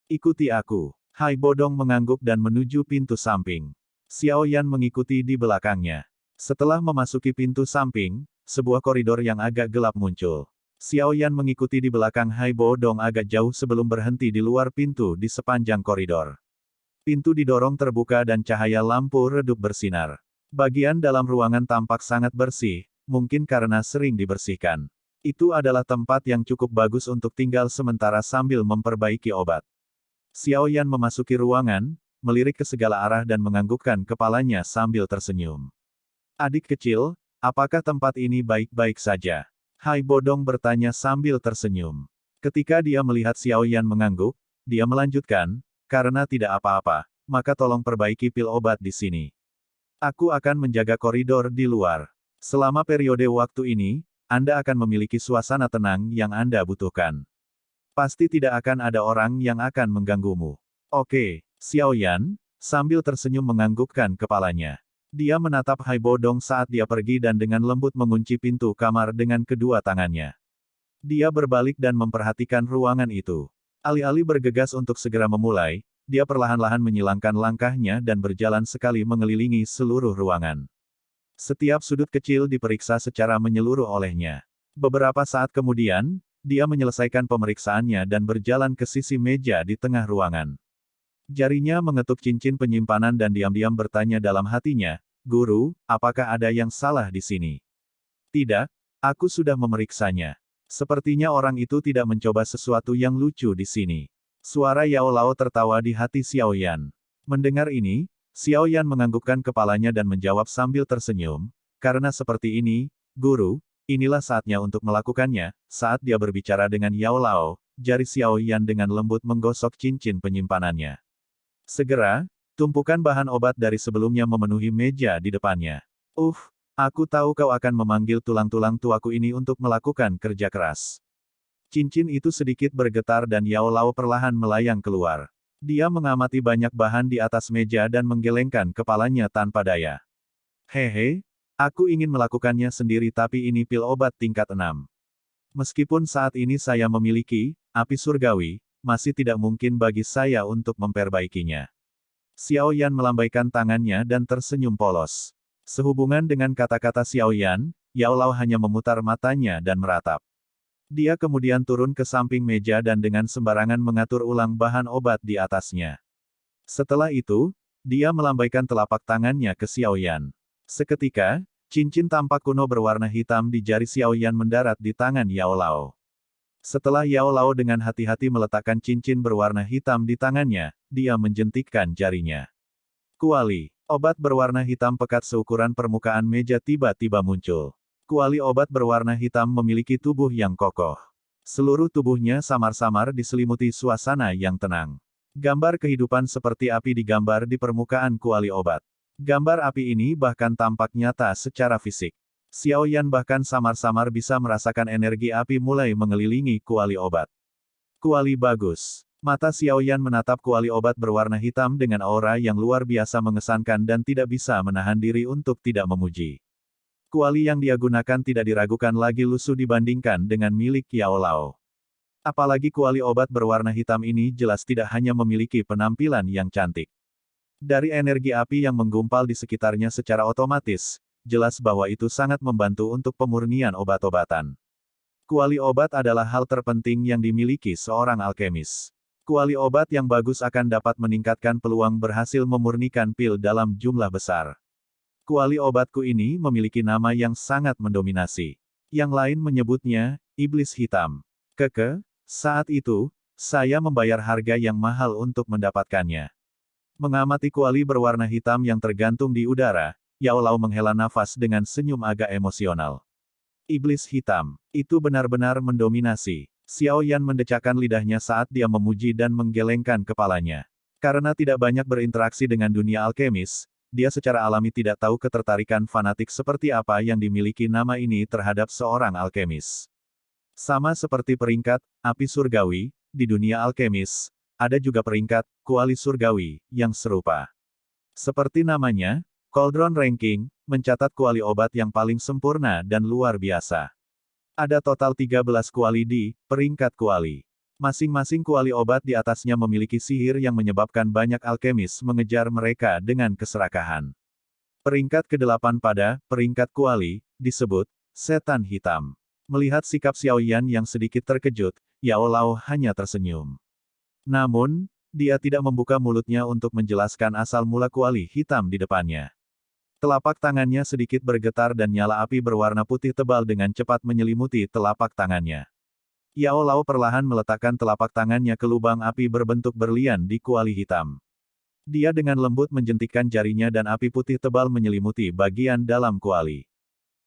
"Ikuti aku." Hai Bodong mengangguk dan menuju pintu samping. Xiao Yan mengikuti di belakangnya. Setelah memasuki pintu samping, sebuah koridor yang agak gelap muncul. Xiao Yan mengikuti di belakang Hai Bodong agak jauh sebelum berhenti di luar pintu di sepanjang koridor. Pintu didorong terbuka dan cahaya lampu redup bersinar. Bagian dalam ruangan tampak sangat bersih, mungkin karena sering dibersihkan. Itu adalah tempat yang cukup bagus untuk tinggal sementara sambil memperbaiki obat. Xiao Yan memasuki ruangan, melirik ke segala arah dan menganggukkan kepalanya sambil tersenyum. "Adik kecil, apakah tempat ini baik-baik saja?" Hai Bodong bertanya sambil tersenyum. Ketika dia melihat Xiao Yan mengangguk, dia melanjutkan, "Karena tidak apa-apa, maka tolong perbaiki pil obat di sini. Aku akan menjaga koridor di luar. Selama periode waktu ini, Anda akan memiliki suasana tenang yang Anda butuhkan. Pasti tidak akan ada orang yang akan mengganggumu." "Oke." Xiao Yan, sambil tersenyum menganggukkan kepalanya. Dia menatap Hai Bodong saat dia pergi dan dengan lembut mengunci pintu kamar dengan kedua tangannya. Dia berbalik dan memperhatikan ruangan itu. Alih-alih bergegas untuk segera memulai, dia perlahan-lahan menyilangkan langkahnya dan berjalan sekali mengelilingi seluruh ruangan. Setiap sudut kecil diperiksa secara menyeluruh olehnya. Beberapa saat kemudian, dia menyelesaikan pemeriksaannya dan berjalan ke sisi meja di tengah ruangan. Jarinya mengetuk cincin penyimpanan dan diam-diam bertanya dalam hatinya, "Guru, apakah ada yang salah di sini?" "Tidak, aku sudah memeriksanya. Sepertinya orang itu tidak mencoba sesuatu yang lucu di sini." Suara Yao Lao tertawa di hati Xiao Yan. Mendengar ini, Xiao Yan menganggukkan kepalanya dan menjawab sambil tersenyum, "Karena seperti ini, Guru, inilah saatnya untuk melakukannya." Saat dia berbicara dengan Yao Lao, jari Xiao Yan dengan lembut menggosok cincin penyimpanannya. Segera, tumpukan bahan obat dari sebelumnya memenuhi meja di depannya. Aku tahu kau akan memanggil tulang-tulang tuaku ini untuk melakukan kerja keras." Cincin itu sedikit bergetar dan Yao Lao perlahan melayang keluar. Dia mengamati banyak bahan di atas meja dan menggelengkan kepalanya tanpa daya. "Hehe, aku ingin melakukannya sendiri tapi ini pil obat tingkat 6. Meskipun saat ini saya memiliki api surgawi, masih tidak mungkin bagi saya untuk memperbaikinya." Xiao Yan melambaikan tangannya dan tersenyum polos. Sehubungan dengan kata-kata Xiao Yan, Yao Lao hanya memutar matanya dan meratap. Dia kemudian turun ke samping meja dan dengan sembarangan mengatur ulang bahan obat di atasnya. Setelah itu, dia melambaikan telapak tangannya ke Xiao Yan. Seketika, cincin tampak kuno berwarna hitam di jari Xiao Yan mendarat di tangan Yao Lao. Setelah Yao Lao dengan hati-hati meletakkan cincin berwarna hitam di tangannya, dia menjentikkan jarinya. Kuali, obat berwarna hitam pekat seukuran permukaan meja tiba-tiba muncul. Kuali obat berwarna hitam memiliki tubuh yang kokoh. Seluruh tubuhnya samar-samar diselimuti suasana yang tenang. Gambar kehidupan seperti api digambar di permukaan kuali obat. Gambar api ini bahkan tampak nyata secara fisik. Xiao Yan bahkan samar-samar bisa merasakan energi api mulai mengelilingi kuali obat. Kuali bagus. Mata Xiao Yan menatap kuali obat berwarna hitam dengan aura yang luar biasa mengesankan dan tidak bisa menahan diri untuk tidak memuji. Kuali yang dia gunakan tidak diragukan lagi lusuh dibandingkan dengan milik Yao Lao. Apalagi kuali obat berwarna hitam ini jelas tidak hanya memiliki penampilan yang cantik. Dari energi api yang menggumpal di sekitarnya secara otomatis, jelas bahwa itu sangat membantu untuk pemurnian obat-obatan. Kuali obat adalah hal terpenting yang dimiliki seorang alkemis. Kuali obat yang bagus akan dapat meningkatkan peluang berhasil memurnikan pil dalam jumlah besar. Kuali obatku ini memiliki nama yang sangat mendominasi. Yang lain menyebutnya, iblis hitam. Saat itu, saya membayar harga yang mahal untuk mendapatkannya. Mengamati kuali berwarna hitam yang tergantung di udara, Yao Lao menghela nafas dengan senyum agak emosional. Iblis hitam, itu benar-benar mendominasi. Xiao Yan mendecakkan lidahnya saat dia memuji dan menggelengkan kepalanya. Karena tidak banyak berinteraksi dengan dunia alkemis, dia secara alami tidak tahu ketertarikan fanatik seperti apa yang dimiliki nama ini terhadap seorang alkemis. Sama seperti peringkat, api surgawi, di dunia alkemis, ada juga peringkat, kuali surgawi, yang serupa. Seperti namanya, Cauldron Ranking, mencatat kuali obat yang paling sempurna dan luar biasa. Ada total 13 kuali di peringkat kuali. Masing-masing kuali obat di atasnya memiliki sihir yang menyebabkan banyak alkemis mengejar mereka dengan keserakahan. Peringkat ke-8 pada peringkat kuali disebut setan hitam. Melihat sikap Xiao Yan yang sedikit terkejut, Yao Lao hanya tersenyum. Namun, dia tidak membuka mulutnya untuk menjelaskan asal mula kuali hitam di depannya. Telapak tangannya sedikit bergetar dan nyala api berwarna putih tebal dengan cepat menyelimuti telapak tangannya. Yao Lao perlahan meletakkan telapak tangannya ke lubang api berbentuk berlian di kuali hitam. Dia dengan lembut menjentikkan jarinya dan api putih tebal menyelimuti bagian dalam kuali.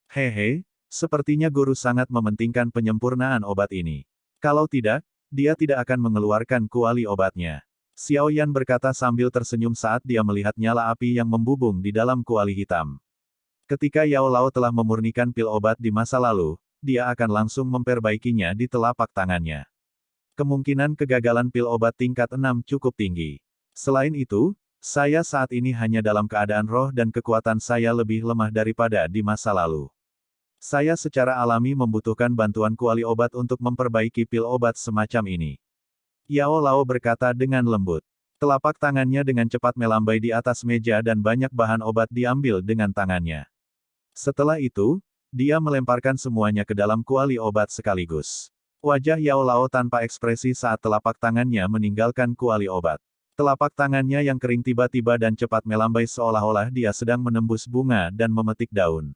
Hehe, sepertinya guru sangat mementingkan penyempurnaan obat ini. Kalau tidak, dia tidak akan mengeluarkan kuali obatnya. Xiao Yan berkata sambil tersenyum saat dia melihat nyala api yang membubung di dalam kuali hitam. Ketika Yao Lao telah memurnikan pil obat di masa lalu, dia akan langsung memperbaikinya di telapak tangannya. Kemungkinan kegagalan pil obat tingkat 6 cukup tinggi. Selain itu, saya saat ini hanya dalam keadaan roh dan kekuatan saya lebih lemah daripada di masa lalu. Saya secara alami membutuhkan bantuan kuali obat untuk memperbaiki pil obat semacam ini. Yao Lao berkata dengan lembut. Telapak tangannya dengan cepat melambai di atas meja dan banyak bahan obat diambil dengan tangannya. Setelah itu, dia melemparkan semuanya ke dalam kuali obat sekaligus. Wajah Yao Lao tanpa ekspresi saat telapak tangannya meninggalkan kuali obat. Telapak tangannya yang kering tiba-tiba dan cepat melambai seolah-olah dia sedang menembus bunga dan memetik daun.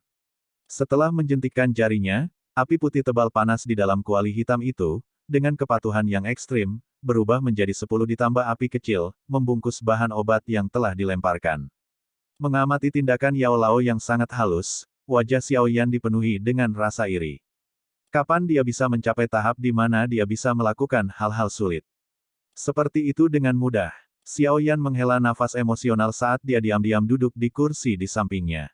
Setelah menjentikkan jarinya, api putih tebal panas di dalam kuali hitam itu, dengan kepatuhan yang ekstrim, berubah menjadi 10 ditambah api kecil, membungkus bahan obat yang telah dilemparkan. Mengamati tindakan Yao Lao yang sangat halus, wajah Xiao Yan dipenuhi dengan rasa iri. Kapan dia bisa mencapai tahap di mana dia bisa melakukan hal-hal sulit? Seperti itu dengan mudah. Xiao Yan menghela nafas emosional saat dia diam-diam duduk di kursi di sampingnya.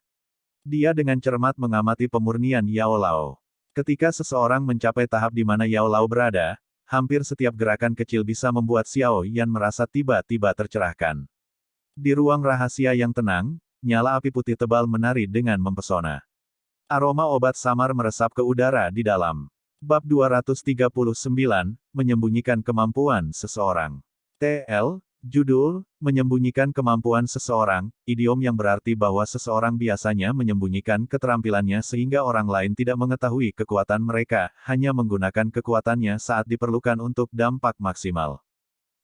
Dia dengan cermat mengamati pemurnian Yao Lao. Ketika seseorang mencapai tahap di mana Yao Lao berada, hampir setiap gerakan kecil bisa membuat Xiao Yan merasa tiba-tiba tercerahkan. Di ruang rahasia yang tenang, nyala api putih tebal menari dengan mempesona. Aroma obat samar meresap ke udara di dalam. Bab 239, menyembunyikan kemampuan seseorang. TL, Judul, Menyembunyikan Kemampuan Seseorang, idiom yang berarti bahwa seseorang biasanya menyembunyikan keterampilannya sehingga orang lain tidak mengetahui kekuatan mereka, hanya menggunakan kekuatannya saat diperlukan untuk dampak maksimal.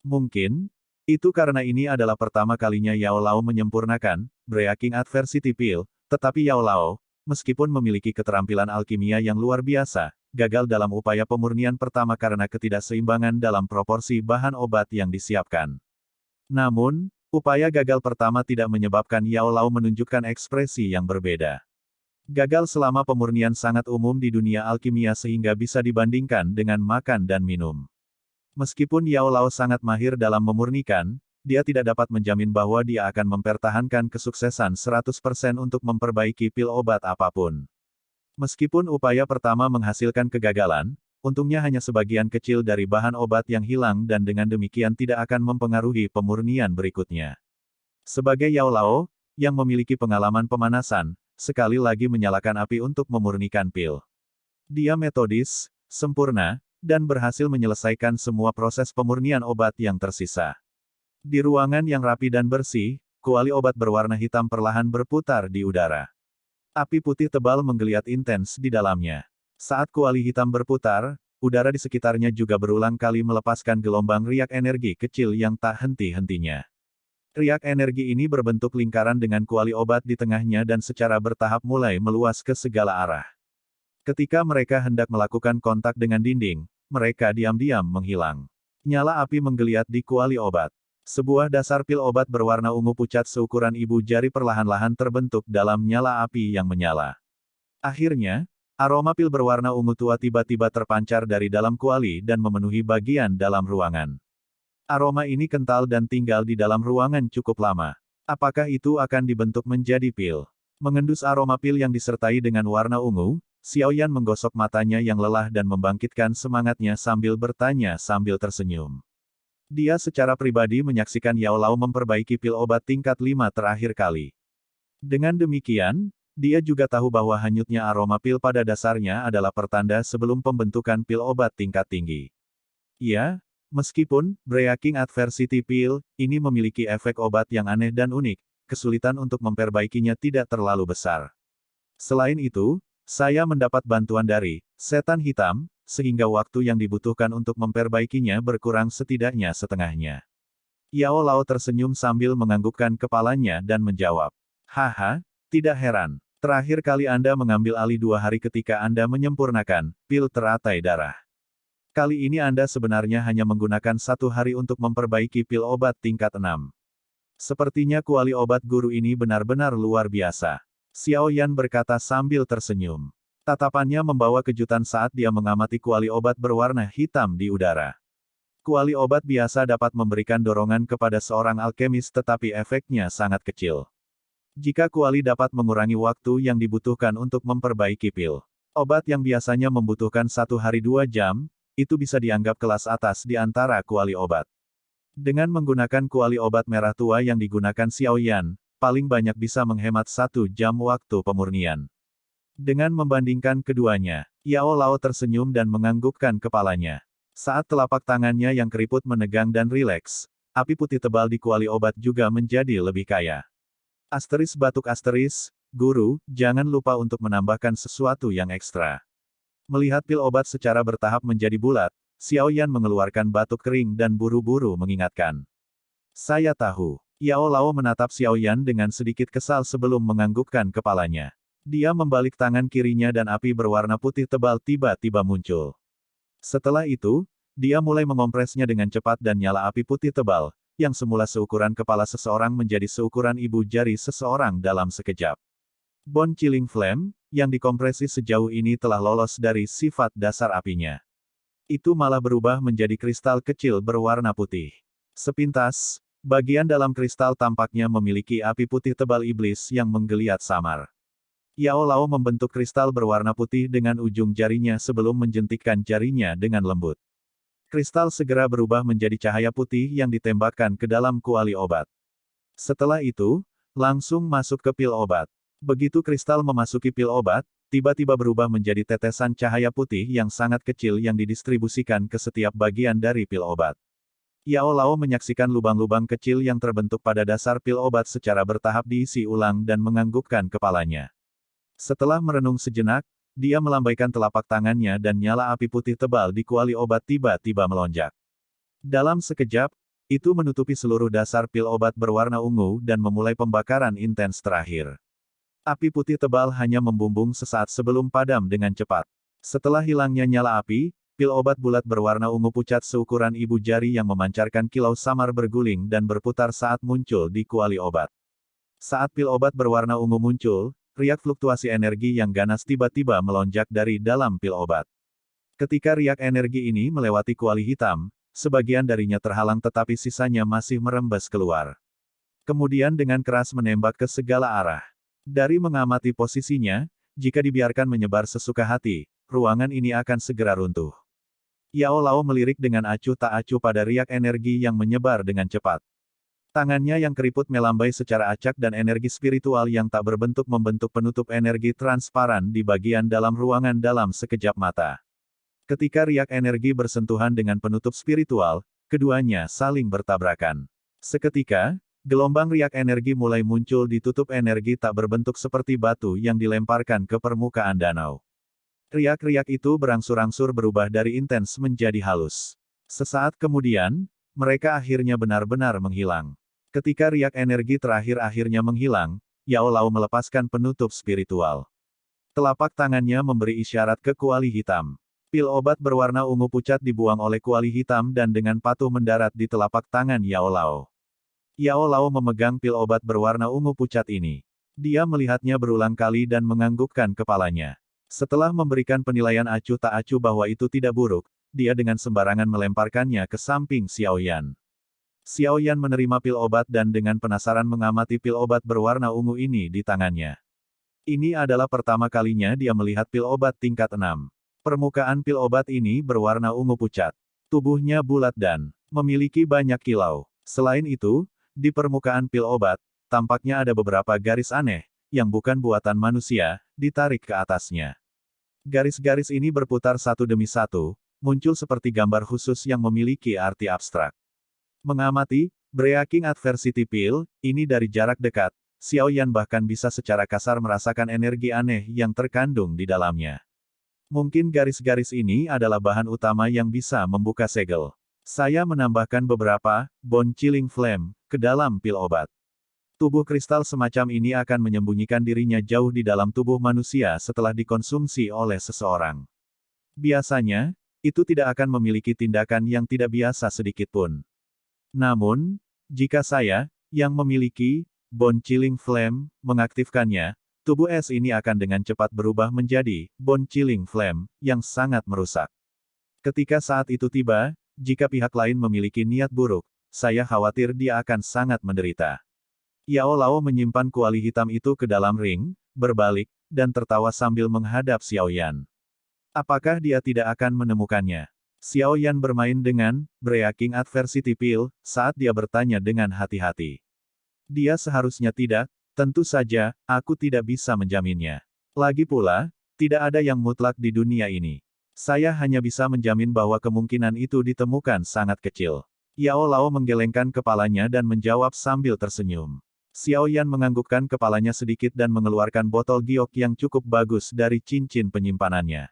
Mungkin, itu karena ini adalah pertama kalinya Yao Lao menyempurnakan Breaking Adversity Pill, tetapi Yao Lao, meskipun memiliki keterampilan alkimia yang luar biasa, gagal dalam upaya pemurnian pertama karena ketidakseimbangan dalam proporsi bahan obat yang disiapkan. Namun, upaya gagal pertama tidak menyebabkan Yao Lao menunjukkan ekspresi yang berbeda. Gagal selama pemurnian sangat umum di dunia alkimia sehingga bisa dibandingkan dengan makan dan minum. Meskipun Yao Lao sangat mahir dalam memurnikan, dia tidak dapat menjamin bahwa dia akan mempertahankan kesuksesan 100% untuk memperbaiki pil obat apapun. Meskipun upaya pertama menghasilkan kegagalan, untungnya hanya sebagian kecil dari bahan obat yang hilang dan dengan demikian tidak akan mempengaruhi pemurnian berikutnya. Sebagai Yao Lao, yang memiliki pengalaman pemanasan, sekali lagi menyalakan api untuk memurnikan pil. Dia metodis, sempurna, dan berhasil menyelesaikan semua proses pemurnian obat yang tersisa. Di ruangan yang rapi dan bersih, kuali obat berwarna hitam perlahan berputar di udara. Api putih tebal menggeliat intens di dalamnya. Saat kuali hitam berputar, udara di sekitarnya juga berulang kali melepaskan gelombang riak energi kecil yang tak henti-hentinya. Riak energi ini berbentuk lingkaran dengan kuali obat di tengahnya dan secara bertahap mulai meluas ke segala arah. Ketika mereka hendak melakukan kontak dengan dinding, mereka diam-diam menghilang. Nyala api menggeliat di kuali obat. Sebuah dasar pil obat berwarna ungu pucat seukuran ibu jari perlahan-lahan terbentuk dalam nyala api yang menyala. Akhirnya, aroma pil berwarna ungu tua tiba-tiba terpancar dari dalam kuali dan memenuhi bagian dalam ruangan. Aroma ini kental dan tinggal di dalam ruangan cukup lama. Apakah itu akan dibentuk menjadi pil? Mengendus aroma pil yang disertai dengan warna ungu, Xiaoyan menggosok matanya yang lelah dan membangkitkan semangatnya sambil bertanya sambil tersenyum. Dia secara pribadi menyaksikan Yao Lao memperbaiki pil obat tingkat 5 terakhir kali. Dengan demikian, dia juga tahu bahwa hanyutnya aroma pil pada dasarnya adalah pertanda sebelum pembentukan pil obat tingkat tinggi. Ya, meskipun Breaking Adversity Pill ini memiliki efek obat yang aneh dan unik, kesulitan untuk memperbaikinya tidak terlalu besar. Selain itu, saya mendapat bantuan dari Setan Hitam, sehingga waktu yang dibutuhkan untuk memperbaikinya berkurang setidaknya setengahnya. Yao Lao tersenyum sambil menganggukkan kepalanya dan menjawab, "Haha, tidak heran. Terakhir kali Anda mengambil alih 2 hari ketika Anda menyempurnakan pil teratai darah. Kali ini Anda sebenarnya hanya menggunakan 1 hari untuk memperbaiki pil obat tingkat 6. Sepertinya kuali obat guru ini benar-benar luar biasa." Xiao Yan berkata sambil tersenyum. Tatapannya membawa kejutan saat dia mengamati kuali obat berwarna hitam di udara. Kuali obat biasa dapat memberikan dorongan kepada seorang alkemis tetapi efeknya sangat kecil. Jika kuali dapat mengurangi waktu yang dibutuhkan untuk memperbaiki pil obat yang biasanya membutuhkan 1 hari 2 jam, itu bisa dianggap kelas atas di antara kuali obat. Dengan menggunakan kuali obat merah tua yang digunakan Xiao Yan, paling banyak bisa menghemat 1 jam waktu pemurnian. Dengan membandingkan keduanya, Yao Lao tersenyum dan menganggukkan kepalanya. Saat telapak tangannya yang keriput menegang dan rileks, api putih tebal di kuali obat juga menjadi lebih kaya. Asteris batuk asteris, guru, jangan lupa untuk menambahkan sesuatu yang ekstra. Melihat pil obat secara bertahap menjadi bulat, Xiao Yan mengeluarkan batuk kering dan buru-buru mengingatkan. Saya tahu. Yao Lao menatap Xiao Yan dengan sedikit kesal sebelum menganggukkan kepalanya. Dia membalik tangan kirinya dan api berwarna putih tebal tiba-tiba muncul. Setelah itu, dia mulai mengompresnya dengan cepat dan nyala api putih tebal, yang semula seukuran kepala seseorang menjadi seukuran ibu jari seseorang dalam sekejap. Bone Chilling Flame, yang dikompresi sejauh ini telah lolos dari sifat dasar apinya. Itu malah berubah menjadi kristal kecil berwarna putih. Sepintas, bagian dalam kristal tampaknya memiliki api putih tebal iblis yang menggeliat samar. Yao Lao membentuk kristal berwarna putih dengan ujung jarinya sebelum menjentikkan jarinya dengan lembut. Kristal segera berubah menjadi cahaya putih yang ditembakkan ke dalam kuali obat. Setelah itu, langsung masuk ke pil obat. Begitu kristal memasuki pil obat, tiba-tiba berubah menjadi tetesan cahaya putih yang sangat kecil yang didistribusikan ke setiap bagian dari pil obat. Yao Lao menyaksikan lubang-lubang kecil yang terbentuk pada dasar pil obat secara bertahap diisi ulang dan menganggukkan kepalanya. Setelah merenung sejenak, dia melambaikan telapak tangannya dan nyala api putih tebal di kuali obat tiba-tiba melonjak. Dalam sekejap, itu menutupi seluruh dasar pil obat berwarna ungu dan memulai pembakaran intens terakhir. Api putih tebal hanya membumbung sesaat sebelum padam dengan cepat. Setelah hilangnya nyala api, pil obat bulat berwarna ungu pucat seukuran ibu jari yang memancarkan kilau samar berguling dan berputar saat muncul di kuali obat. Saat pil obat berwarna ungu muncul, riak fluktuasi energi yang ganas tiba-tiba melonjak dari dalam pil obat. Ketika riak energi ini melewati kuali hitam, sebagian darinya terhalang tetapi sisanya masih merembes keluar. Kemudian dengan keras menembak ke segala arah. Dari mengamati posisinya, jika dibiarkan menyebar sesuka hati, ruangan ini akan segera runtuh. Yao Lao melirik dengan acuh tak acuh pada riak energi yang menyebar dengan cepat. Tangannya yang keriput melambai secara acak dan energi spiritual yang tak berbentuk membentuk penutup energi transparan di bagian dalam ruangan dalam sekejap mata. Ketika riak energi bersentuhan dengan penutup spiritual, keduanya saling bertabrakan. Seketika, gelombang riak energi mulai muncul di tutup energi tak berbentuk seperti batu yang dilemparkan ke permukaan danau. Riak-riak itu berangsur-angsur berubah dari intens menjadi halus. Sesaat kemudian, mereka akhirnya benar-benar menghilang. Ketika riak energi terakhir akhirnya menghilang, Yao Lao melepaskan penutup spiritual. Telapak tangannya memberi isyarat ke kuali hitam. Pil obat berwarna ungu pucat dibuang oleh kuali hitam dan dengan patuh mendarat di telapak tangan Yao Lao. Yao Lao memegang pil obat berwarna ungu pucat ini. Dia melihatnya berulang kali dan menganggukkan kepalanya. Setelah memberikan penilaian acuh tak acuh bahwa itu tidak buruk, dia dengan sembarangan melemparkannya ke samping Xiao Yan. Xiao Yan menerima pil obat dan dengan penasaran mengamati pil obat berwarna ungu ini di tangannya. Ini adalah pertama kalinya dia melihat pil obat tingkat 6. Permukaan pil obat ini berwarna ungu pucat. Tubuhnya bulat dan memiliki banyak kilau. Selain itu, di permukaan pil obat, tampaknya ada beberapa garis aneh, yang bukan buatan manusia, ditarik ke atasnya. Garis-garis ini berputar satu demi satu, muncul seperti gambar khusus yang memiliki arti abstrak. Mengamati, Breaking Adversity Pill, ini dari jarak dekat, Xiao Yan bahkan bisa secara kasar merasakan energi aneh yang terkandung di dalamnya. Mungkin garis-garis ini adalah bahan utama yang bisa membuka segel. Saya menambahkan beberapa, Bone Chilling Flame, ke dalam pil obat. Tubuh kristal semacam ini akan menyembunyikan dirinya jauh di dalam tubuh manusia setelah dikonsumsi oleh seseorang. Biasanya, itu tidak akan memiliki tindakan yang tidak biasa sedikitpun. Namun, jika saya, yang memiliki, Bone Chilling Flame, mengaktifkannya, tubuh es ini akan dengan cepat berubah menjadi, Bone Chilling Flame, yang sangat merusak. Ketika saat itu tiba, jika pihak lain memiliki niat buruk, saya khawatir dia akan sangat menderita. Yao Lao menyimpan kuali hitam itu ke dalam ring, berbalik, dan tertawa sambil menghadap Xiao Yan. Apakah dia tidak akan menemukannya? Xiao Yan bermain dengan Breaking Adversity Pill saat dia bertanya dengan hati-hati. Dia seharusnya tidak, tentu saja, aku tidak bisa menjaminnya. Lagi pula, tidak ada yang mutlak di dunia ini. Saya hanya bisa menjamin bahwa kemungkinan itu ditemukan sangat kecil. Yao Lao menggelengkan kepalanya dan menjawab sambil tersenyum. Xiao Yan menganggukkan kepalanya sedikit dan mengeluarkan botol giok yang cukup bagus dari cincin penyimpanannya.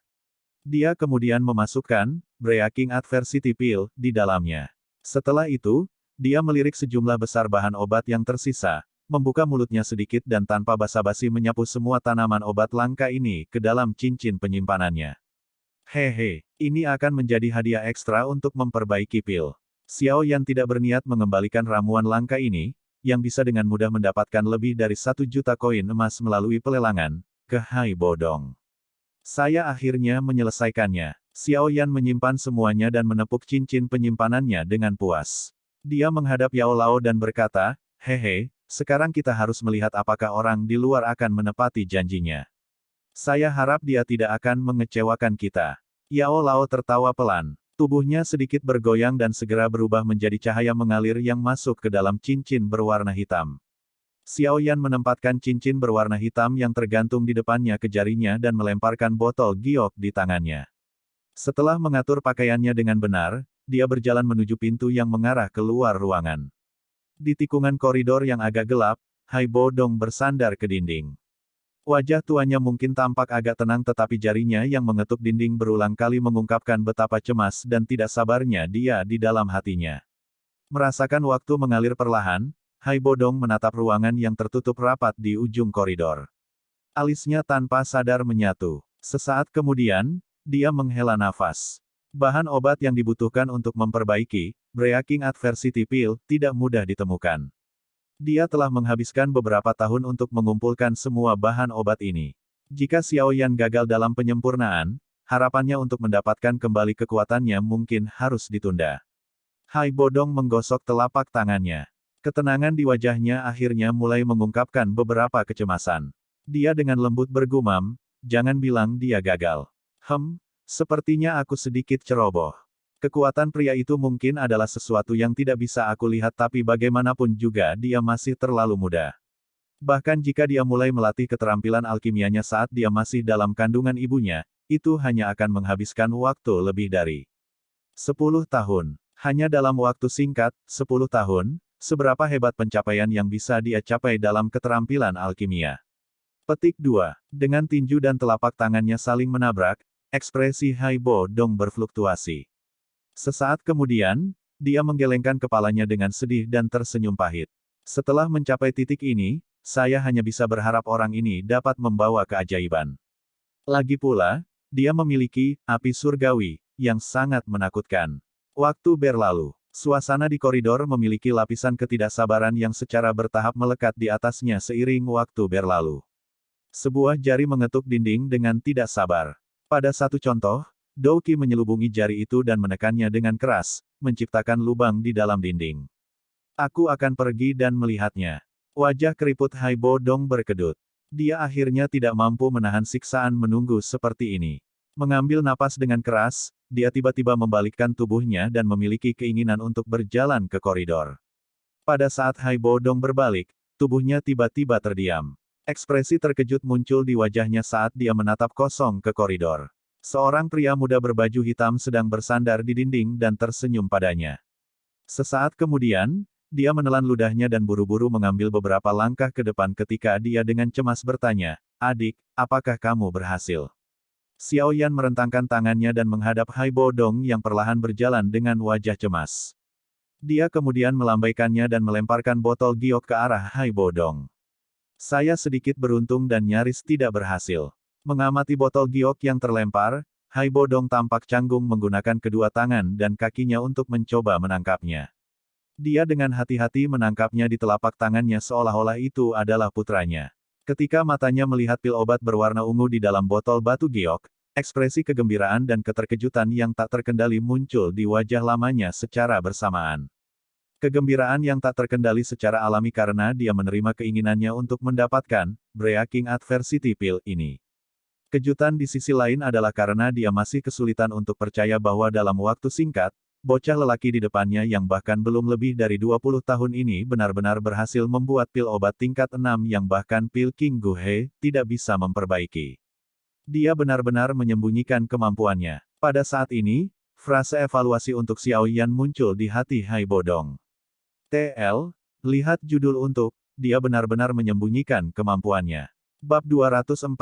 Dia kemudian memasukkan Breaking Adversity Pill di dalamnya. Setelah itu, dia melirik sejumlah besar bahan obat yang tersisa, membuka mulutnya sedikit dan tanpa basa-basi menyapu semua tanaman obat langka ini ke dalam cincin penyimpanannya. Hehe, ini akan menjadi hadiah ekstra untuk memperbaiki pil. Xiao Yan tidak berniat mengembalikan ramuan langka ini, yang bisa dengan mudah mendapatkan lebih dari 1 juta koin emas melalui pelelangan, ke Hai Bodong. Saya akhirnya menyelesaikannya. Xiao Yan menyimpan semuanya dan menepuk cincin penyimpanannya dengan puas. Dia menghadap Yao Lao dan berkata, hehe, sekarang kita harus melihat apakah orang di luar akan menepati janjinya. Saya harap dia tidak akan mengecewakan kita. Yao Lao tertawa pelan. Tubuhnya sedikit bergoyang dan segera berubah menjadi cahaya mengalir yang masuk ke dalam cincin berwarna hitam. Xiao Yan menempatkan cincin berwarna hitam yang tergantung di depannya ke jarinya dan melemparkan botol giok di tangannya. Setelah mengatur pakaiannya dengan benar, dia berjalan menuju pintu yang mengarah keluar ruangan. Di tikungan koridor yang agak gelap, Haibo Dong bersandar ke dinding. Wajah tuanya mungkin tampak agak tenang tetapi jarinya yang mengetuk dinding berulang kali mengungkapkan betapa cemas dan tidak sabarnya dia di dalam hatinya. Merasakan waktu mengalir perlahan, Haibo Dong menatap ruangan yang tertutup rapat di ujung koridor. Alisnya tanpa sadar menyatu. Sesaat kemudian, dia menghela nafas. Bahan obat yang dibutuhkan untuk memperbaiki Breaking Adversity Pill tidak mudah ditemukan. Dia telah menghabiskan beberapa tahun untuk mengumpulkan semua bahan obat ini. Jika Xiao Yan gagal dalam penyempurnaan, harapannya untuk mendapatkan kembali kekuatannya mungkin harus ditunda. Haibo Dong menggosok telapak tangannya. Ketenangan di wajahnya akhirnya mulai mengungkapkan beberapa kecemasan. Dia dengan lembut bergumam, jangan bilang dia gagal. Sepertinya aku sedikit ceroboh. Kekuatan pria itu mungkin adalah sesuatu yang tidak bisa aku lihat tapi bagaimanapun juga dia masih terlalu muda. Bahkan jika dia mulai melatih keterampilan alkimianya saat dia masih dalam kandungan ibunya, itu hanya akan menghabiskan waktu lebih dari 10 tahun. Hanya dalam waktu singkat, 10 tahun, seberapa hebat pencapaian yang bisa dia capai dalam keterampilan alkimia. Petik 2. Dengan tinju dan telapak tangannya saling menabrak, ekspresi Haibo Dong berfluktuasi. Sesaat kemudian, dia menggelengkan kepalanya dengan sedih dan tersenyum pahit. Setelah mencapai titik ini, saya hanya bisa berharap orang ini dapat membawa keajaiban. Lagi pula, dia memiliki api surgawi yang sangat menakutkan. Waktu berlalu. Suasana di koridor memiliki lapisan ketidaksabaran yang secara bertahap melekat di atasnya seiring waktu berlalu. Sebuah jari mengetuk dinding dengan tidak sabar. Pada satu contoh, Douki menyelubungi jari itu dan menekannya dengan keras, menciptakan lubang di dalam dinding. Aku akan pergi dan melihatnya. Wajah keriput Haibo Dong berkedut. Dia akhirnya tidak mampu menahan siksaan menunggu seperti ini. Mengambil napas dengan keras, dia tiba-tiba membalikkan tubuhnya dan memiliki keinginan untuk berjalan ke koridor. Pada saat Haibo Dong berbalik, tubuhnya tiba-tiba terdiam. Ekspresi terkejut muncul di wajahnya saat dia menatap kosong ke koridor. Seorang pria muda berbaju hitam sedang bersandar di dinding dan tersenyum padanya. Sesaat kemudian, dia menelan ludahnya dan buru-buru mengambil beberapa langkah ke depan ketika dia dengan cemas bertanya, "Adik, apakah kamu berhasil?" Xiao Yan merentangkan tangannya dan menghadap Haibo Dong yang perlahan berjalan dengan wajah cemas. Dia kemudian melambaikannya dan melemparkan botol giok ke arah Haibo Dong. Saya sedikit beruntung dan nyaris tidak berhasil. Mengamati botol giok yang terlempar, Haibo Dong tampak canggung menggunakan kedua tangan dan kakinya untuk mencoba menangkapnya. Dia dengan hati-hati menangkapnya di telapak tangannya seolah-olah itu adalah putranya. Ketika matanya melihat pil obat berwarna ungu di dalam botol batu giok, ekspresi kegembiraan dan keterkejutan yang tak terkendali muncul di wajah lamanya secara bersamaan. Kegembiraan yang tak terkendali secara alami karena dia menerima keinginannya untuk mendapatkan Breaking Adversity Pill ini. Kejutan di sisi lain adalah karena dia masih kesulitan untuk percaya bahwa dalam waktu singkat, bocah lelaki di depannya yang bahkan belum lebih dari 20 tahun ini benar-benar berhasil membuat pil obat tingkat 6 yang bahkan pil King Guhe tidak bisa memperbaiki. Dia benar-benar menyembunyikan kemampuannya. Pada saat ini, frase evaluasi untuk Xiao Yan muncul di hati Haibo Dong. TL, lihat judul untuk, dia benar-benar menyembunyikan kemampuannya. Bab 240,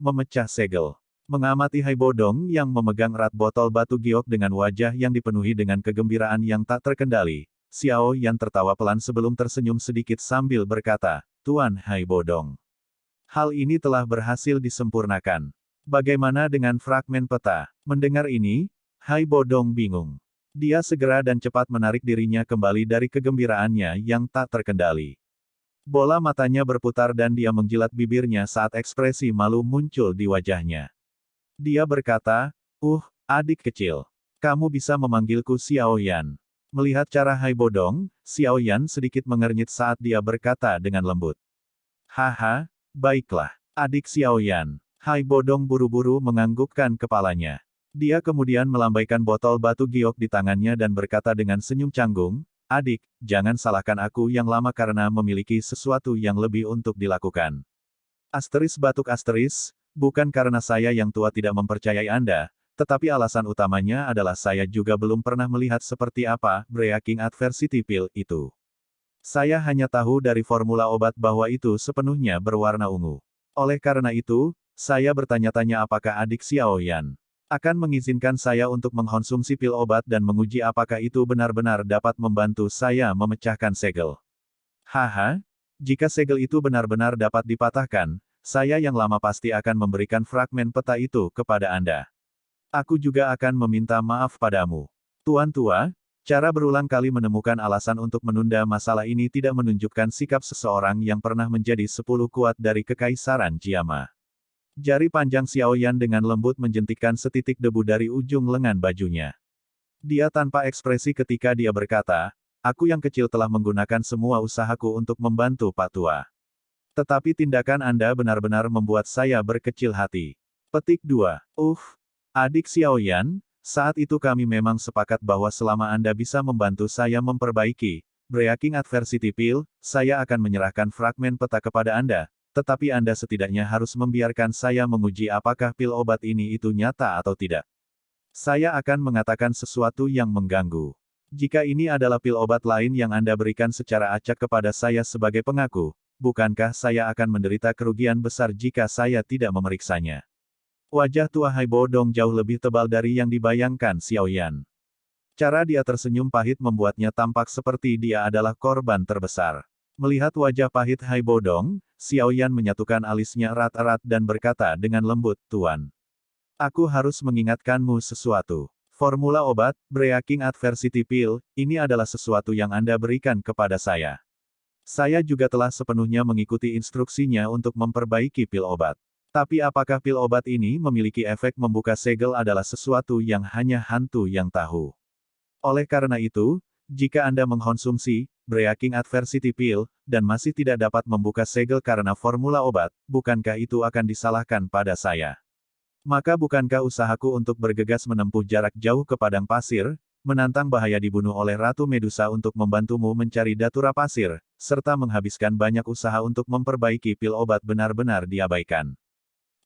Memecah Segel. Mengamati Haibo Dong yang memegang erat botol batu giok dengan wajah yang dipenuhi dengan kegembiraan yang tak terkendali, Xiao Yan tertawa pelan sebelum tersenyum sedikit sambil berkata, "Tuan Haibo Dong. Hal ini telah berhasil disempurnakan. Bagaimana dengan fragmen peta?" Mendengar ini, Haibo Dong bingung. Dia segera dan cepat menarik dirinya kembali dari kegembiraannya yang tak terkendali. Bola matanya berputar dan dia menjilat bibirnya saat ekspresi malu muncul di wajahnya. Dia berkata, adik kecil. Kamu bisa memanggilku Xiao Yan." Melihat cara Haibo Dong, Xiao Yan sedikit mengernyit saat dia berkata dengan lembut. "Haha, baiklah, adik Xiao Yan." Haibo Dong buru-buru menganggukkan kepalanya. Dia kemudian melambaikan botol batu giok di tangannya dan berkata dengan senyum canggung, "Adik, jangan salahkan aku yang lama karena memiliki sesuatu yang lebih untuk dilakukan." Batuk, bukan karena saya yang tua tidak mempercayai Anda, Tetapi alasan utamanya adalah saya juga belum pernah melihat seperti apa Breaking Adversity Pill itu. Saya hanya tahu dari formula obat bahwa itu sepenuhnya berwarna ungu. Oleh karena itu, saya bertanya-tanya apakah adik Xiaoyan akan mengizinkan saya untuk mengkonsumsi pil obat dan menguji apakah itu benar-benar dapat membantu saya memecahkan segel. Haha, jika segel itu benar-benar dapat dipatahkan, saya yang lama pasti akan memberikan fragmen peta itu kepada Anda. Aku juga akan meminta maaf padamu. Tuan Tua, cara berulang kali menemukan alasan untuk menunda masalah ini tidak menunjukkan sikap seseorang yang pernah menjadi 10 kuat dari Kekaisaran Jiama. Jari panjang Xiaoyan dengan lembut menjentikkan setitik debu dari ujung lengan bajunya. Dia tanpa ekspresi ketika dia berkata, aku yang kecil telah menggunakan semua usahaku untuk membantu Pak Tua. Tetapi tindakan Anda benar-benar membuat saya berkecil hati. Petik 2. Adik Xiaoyan, saat itu kami memang sepakat bahwa selama Anda bisa membantu saya memperbaiki Breaking Adversity Pill, saya akan menyerahkan fragmen peta kepada Anda, tetapi Anda setidaknya harus membiarkan saya menguji apakah pil obat ini itu nyata atau tidak. Saya akan mengatakan sesuatu yang mengganggu. Jika ini adalah pil obat lain yang Anda berikan secara acak kepada saya sebagai pengaku, bukankah saya akan menderita kerugian besar jika saya tidak memeriksanya? Wajah tua Haibo Dong jauh lebih tebal dari yang dibayangkan Xiaoyan. Cara dia tersenyum pahit membuatnya tampak seperti dia adalah korban terbesar. Melihat wajah pahit Haibo Dong, Xiaoyan menyatukan alisnya erat-erat dan berkata dengan lembut, Tuan. Aku harus mengingatkanmu sesuatu. Formula obat, Breaking Adversity Pill, ini adalah sesuatu yang Anda berikan kepada saya. Saya juga telah sepenuhnya mengikuti instruksinya untuk memperbaiki pil obat. Tapi apakah pil obat ini memiliki efek membuka segel adalah sesuatu yang hanya hantu yang tahu. Oleh karena itu, jika Anda mengkonsumsi Breaking Adversity Pill, dan masih tidak dapat membuka segel karena formula obat, bukankah itu akan disalahkan pada saya? Maka bukankah usahaku untuk bergegas menempuh jarak jauh ke padang pasir, menantang bahaya dibunuh oleh Ratu Medusa untuk membantumu mencari datura pasir, serta menghabiskan banyak usaha untuk memperbaiki pil obat benar-benar diabaikan?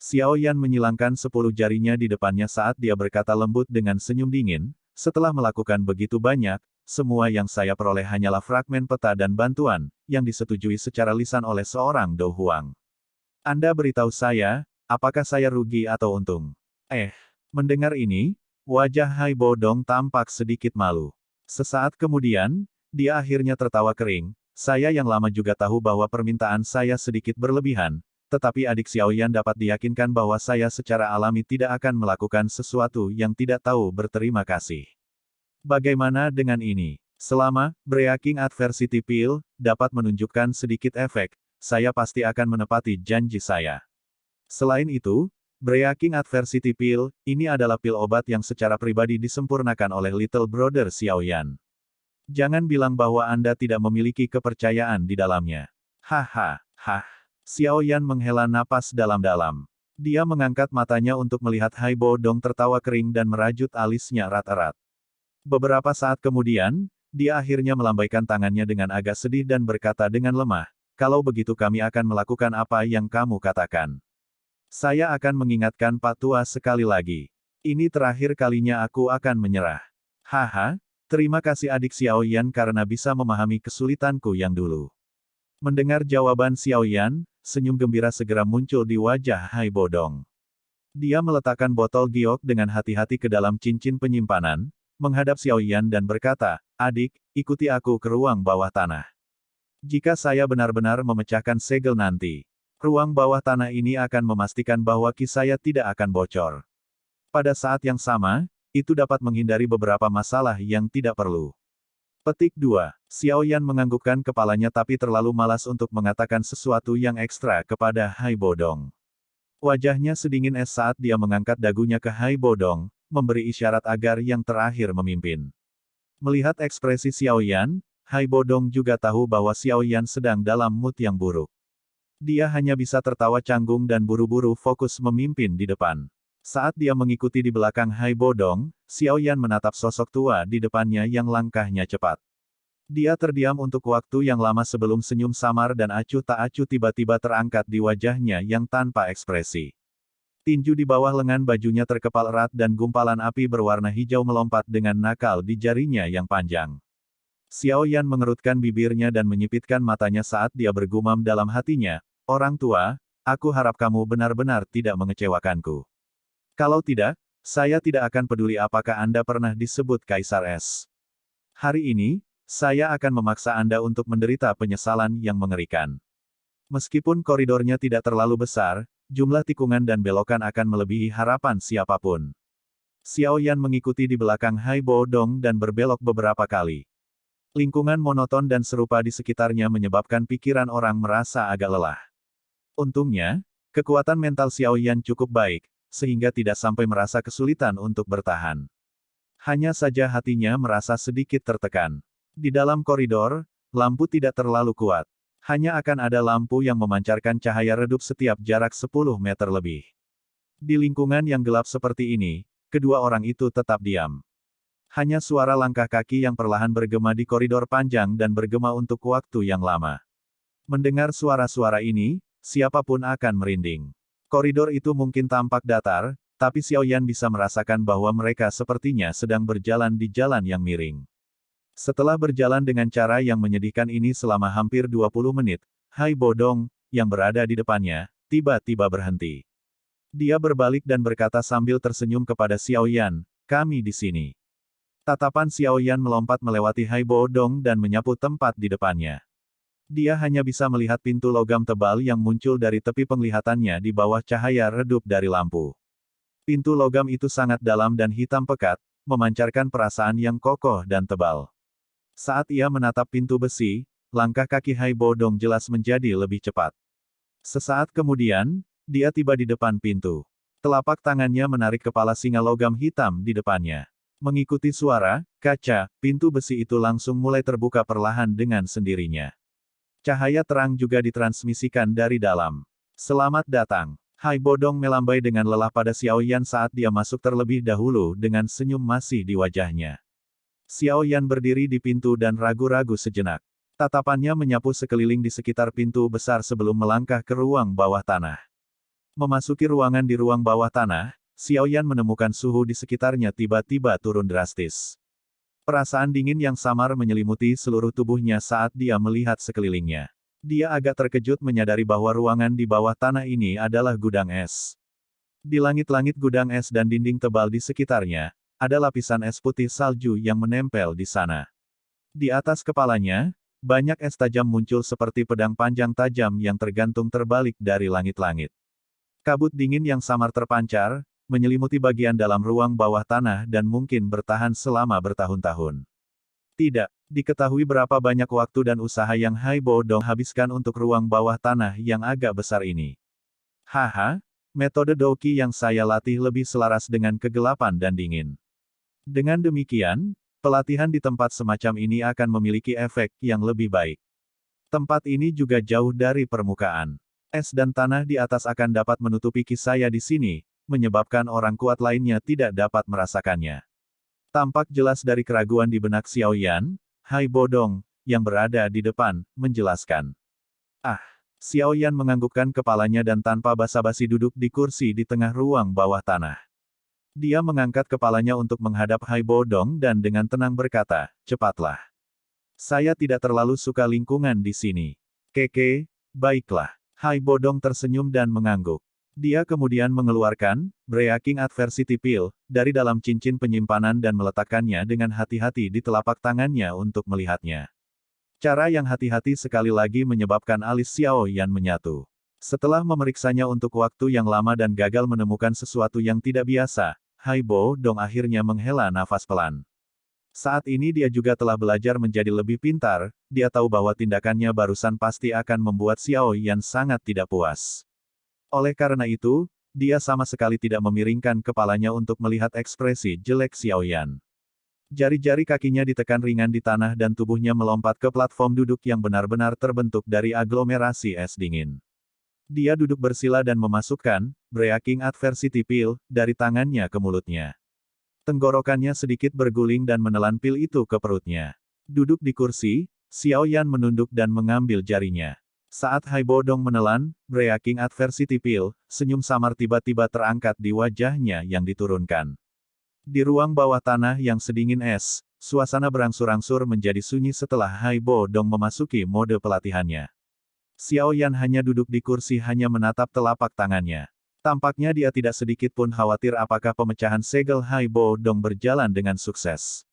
Xiaoyan menyilangkan 10 jarinya di depannya saat dia berkata lembut dengan senyum dingin, setelah melakukan begitu banyak, semua yang saya peroleh hanyalah fragmen peta dan bantuan, yang disetujui secara lisan oleh seorang Do Huang. Anda beritahu saya, apakah saya rugi atau untung? Mendengar ini, wajah Haibo Dong tampak sedikit malu. Sesaat kemudian, dia akhirnya tertawa kering, saya yang lama juga tahu bahwa permintaan saya sedikit berlebihan, tetapi adik Xiaoyan dapat diyakinkan bahwa saya secara alami tidak akan melakukan sesuatu yang tidak tahu berterima kasih. Bagaimana dengan ini? Selama Breaking Adversity Pill dapat menunjukkan sedikit efek, saya pasti akan menepati janji saya. Selain itu, Breaking Adversity Pill, ini adalah pil obat yang secara pribadi disempurnakan oleh Little Brother Xiaoyan. Jangan bilang bahwa Anda tidak memiliki kepercayaan di dalamnya. Xiaoyan menghela napas dalam-dalam. Dia mengangkat matanya untuk melihat Haibo Dong tertawa kering dan merajut alisnya erat-erat. Beberapa saat kemudian, dia akhirnya melambaikan tangannya dengan agak sedih dan berkata dengan lemah, kalau begitu kami akan melakukan apa yang kamu katakan. Saya akan mengingatkan Pak Tua sekali lagi. Ini terakhir kalinya aku akan menyerah. Terima kasih adik Xiaoyan karena bisa memahami kesulitanku yang dulu. Mendengar jawaban Xiaoyan, senyum gembira segera muncul di wajah Haibo Dong. Dia meletakkan botol giok dengan hati-hati ke dalam cincin penyimpanan, menghadap Xiaoyan dan berkata, adik, ikuti aku ke ruang bawah tanah. Jika saya benar-benar memecahkan segel nanti, ruang bawah tanah ini akan memastikan bahwa ki saya tidak akan bocor. Pada saat yang sama, itu dapat menghindari beberapa masalah yang tidak perlu. Petik 2. Xiaoyan menganggukkan kepalanya tapi terlalu malas untuk mengatakan sesuatu yang ekstra kepada Haibo Dong. Wajahnya sedingin es saat dia mengangkat dagunya ke Haibo Dong, memberi isyarat agar yang terakhir memimpin. Melihat ekspresi Xiaoyan, Haibo Dong juga tahu bahwa Xiaoyan sedang dalam mood yang buruk. Dia hanya bisa tertawa canggung dan buru-buru fokus memimpin di depan. Saat dia mengikuti di belakang Haibo Dong, Xiaoyan menatap sosok tua di depannya yang langkahnya cepat. Dia terdiam untuk waktu yang lama sebelum senyum samar dan acuh tak acuh tiba-tiba terangkat di wajahnya yang tanpa ekspresi. Tinju di bawah lengan bajunya terkepal erat dan gumpalan api berwarna hijau melompat dengan nakal di jarinya yang panjang. Xiao Yan mengerutkan bibirnya dan menyipitkan matanya saat dia bergumam dalam hatinya, "Orang tua, aku harap kamu benar-benar tidak mengecewakanku. Kalau tidak, saya tidak akan peduli apakah Anda pernah disebut Kaisar Es. Hari ini, saya akan memaksa Anda untuk menderita penyesalan yang mengerikan." Meskipun koridornya tidak terlalu besar, jumlah tikungan dan belokan akan melebihi harapan siapapun. Xiao Yan mengikuti di belakang Hai Bo Dong dan berbelok beberapa kali. Lingkungan monoton dan serupa di sekitarnya menyebabkan pikiran orang merasa agak lelah. Untungnya, kekuatan mental Xiao Yan cukup baik, sehingga tidak sampai merasa kesulitan untuk bertahan. Hanya saja hatinya merasa sedikit tertekan. Di dalam koridor, lampu tidak terlalu kuat. Hanya akan ada lampu yang memancarkan cahaya redup setiap jarak 10 meter lebih. Di lingkungan yang gelap seperti ini, kedua orang itu tetap diam. Hanya suara langkah kaki yang perlahan bergema di koridor panjang dan bergema untuk waktu yang lama. Mendengar suara-suara ini, siapapun akan merinding. Koridor itu mungkin tampak datar, tapi Xiao Yan bisa merasakan bahwa mereka sepertinya sedang berjalan di jalan yang miring. Setelah berjalan dengan cara yang menyedihkan ini selama hampir 20 menit, Hai Bo Dong, yang berada di depannya, tiba-tiba berhenti. Dia berbalik dan berkata sambil tersenyum kepada Xiao Yan, "Kami di sini." Tatapan Xiao Yan melompat melewati Hai Bo Dong dan menyapu tempat di depannya. Dia hanya bisa melihat pintu logam tebal yang muncul dari tepi penglihatannya di bawah cahaya redup dari lampu. Pintu logam itu sangat dalam dan hitam pekat, memancarkan perasaan yang kokoh dan tebal. Saat ia menatap pintu besi, langkah kaki Hai Bo Dong jelas menjadi lebih cepat. Sesaat kemudian, dia tiba di depan pintu. Telapak tangannya menarik kepala singa logam hitam di depannya. Mengikuti suara kaca, pintu besi itu langsung mulai terbuka perlahan dengan sendirinya. Cahaya terang juga ditransmisikan dari dalam. "Selamat datang." Hai Bo Dong melambai dengan lelah pada Xiao Yan saat dia masuk terlebih dahulu dengan senyum masih di wajahnya. Xiao Yan berdiri di pintu dan ragu-ragu sejenak. Tatapannya menyapu sekeliling di sekitar pintu besar sebelum melangkah ke ruang bawah tanah. Memasuki ruangan di ruang bawah tanah, Xiao Yan menemukan suhu di sekitarnya tiba-tiba turun drastis. Perasaan dingin yang samar menyelimuti seluruh tubuhnya saat dia melihat sekelilingnya. Dia agak terkejut menyadari bahwa ruangan di bawah tanah ini adalah gudang es. Di langit-langit gudang es dan dinding tebal di sekitarnya, ada lapisan es putih salju yang menempel di sana. Di atas kepalanya, banyak es tajam muncul seperti pedang panjang tajam yang tergantung terbalik dari langit-langit. Kabut dingin yang samar terpancar, menyelimuti bagian dalam ruang bawah tanah dan mungkin bertahan selama bertahun-tahun. Tidak diketahui berapa banyak waktu dan usaha yang Hai Bo Dong habiskan untuk ruang bawah tanah yang agak besar ini. Haha, metode Doqi yang saya latih lebih selaras dengan kegelapan dan dingin. Dengan demikian, pelatihan di tempat semacam ini akan memiliki efek yang lebih baik. Tempat ini juga jauh dari permukaan. Es dan tanah di atas akan dapat menutupi kaki saya di sini, menyebabkan orang kuat lainnya tidak dapat merasakannya. Tampak jelas dari keraguan di benak Xiao Yan, Hai Bo Dong, yang berada di depan, menjelaskan. "Ah." Xiao Yan menganggukkan kepalanya dan tanpa basa-basi duduk di kursi di tengah ruang bawah tanah. Dia mengangkat kepalanya untuk menghadap Hai Bo Dong dan dengan tenang berkata, "Cepatlah. Saya tidak terlalu suka lingkungan di sini." "Keke, baiklah." Hai Bo Dong tersenyum dan mengangguk. Dia kemudian mengeluarkan Breaking Adversity Pill dari dalam cincin penyimpanan dan meletakkannya dengan hati-hati di telapak tangannya untuk melihatnya. Cara yang hati-hati sekali lagi menyebabkan alis Xiao Yan menyatu. Setelah memeriksanya untuk waktu yang lama dan gagal menemukan sesuatu yang tidak biasa, Hai Bo Dong akhirnya menghela nafas pelan. Saat ini dia juga telah belajar menjadi lebih pintar, dia tahu bahwa tindakannya barusan pasti akan membuat Xiao Yan sangat tidak puas. Oleh karena itu, dia sama sekali tidak memiringkan kepalanya untuk melihat ekspresi jelek Xiao Yan. Jari-jari kakinya ditekan ringan di tanah dan tubuhnya melompat ke platform duduk yang benar-benar terbentuk dari aglomerasi es dingin. Dia duduk bersila dan memasukkan Breaking Adversity Pill dari tangannya ke mulutnya. Tenggorokannya sedikit berguling dan menelan pil itu ke perutnya. Duduk di kursi, Xiao Yan menunduk dan mengambil jarinya. Saat Haibo Dong menelan, Breaking Adversity Pill, senyum samar tiba-tiba terangkat di wajahnya yang diturunkan. Di ruang bawah tanah yang sedingin es, suasana berangsur-angsur menjadi sunyi setelah Haibo Dong memasuki mode pelatihannya. Xiao Yan hanya duduk di kursi hanya menatap telapak tangannya. Tampaknya dia tidak sedikit pun khawatir apakah pemecahan segel Haibo Dong berjalan dengan sukses.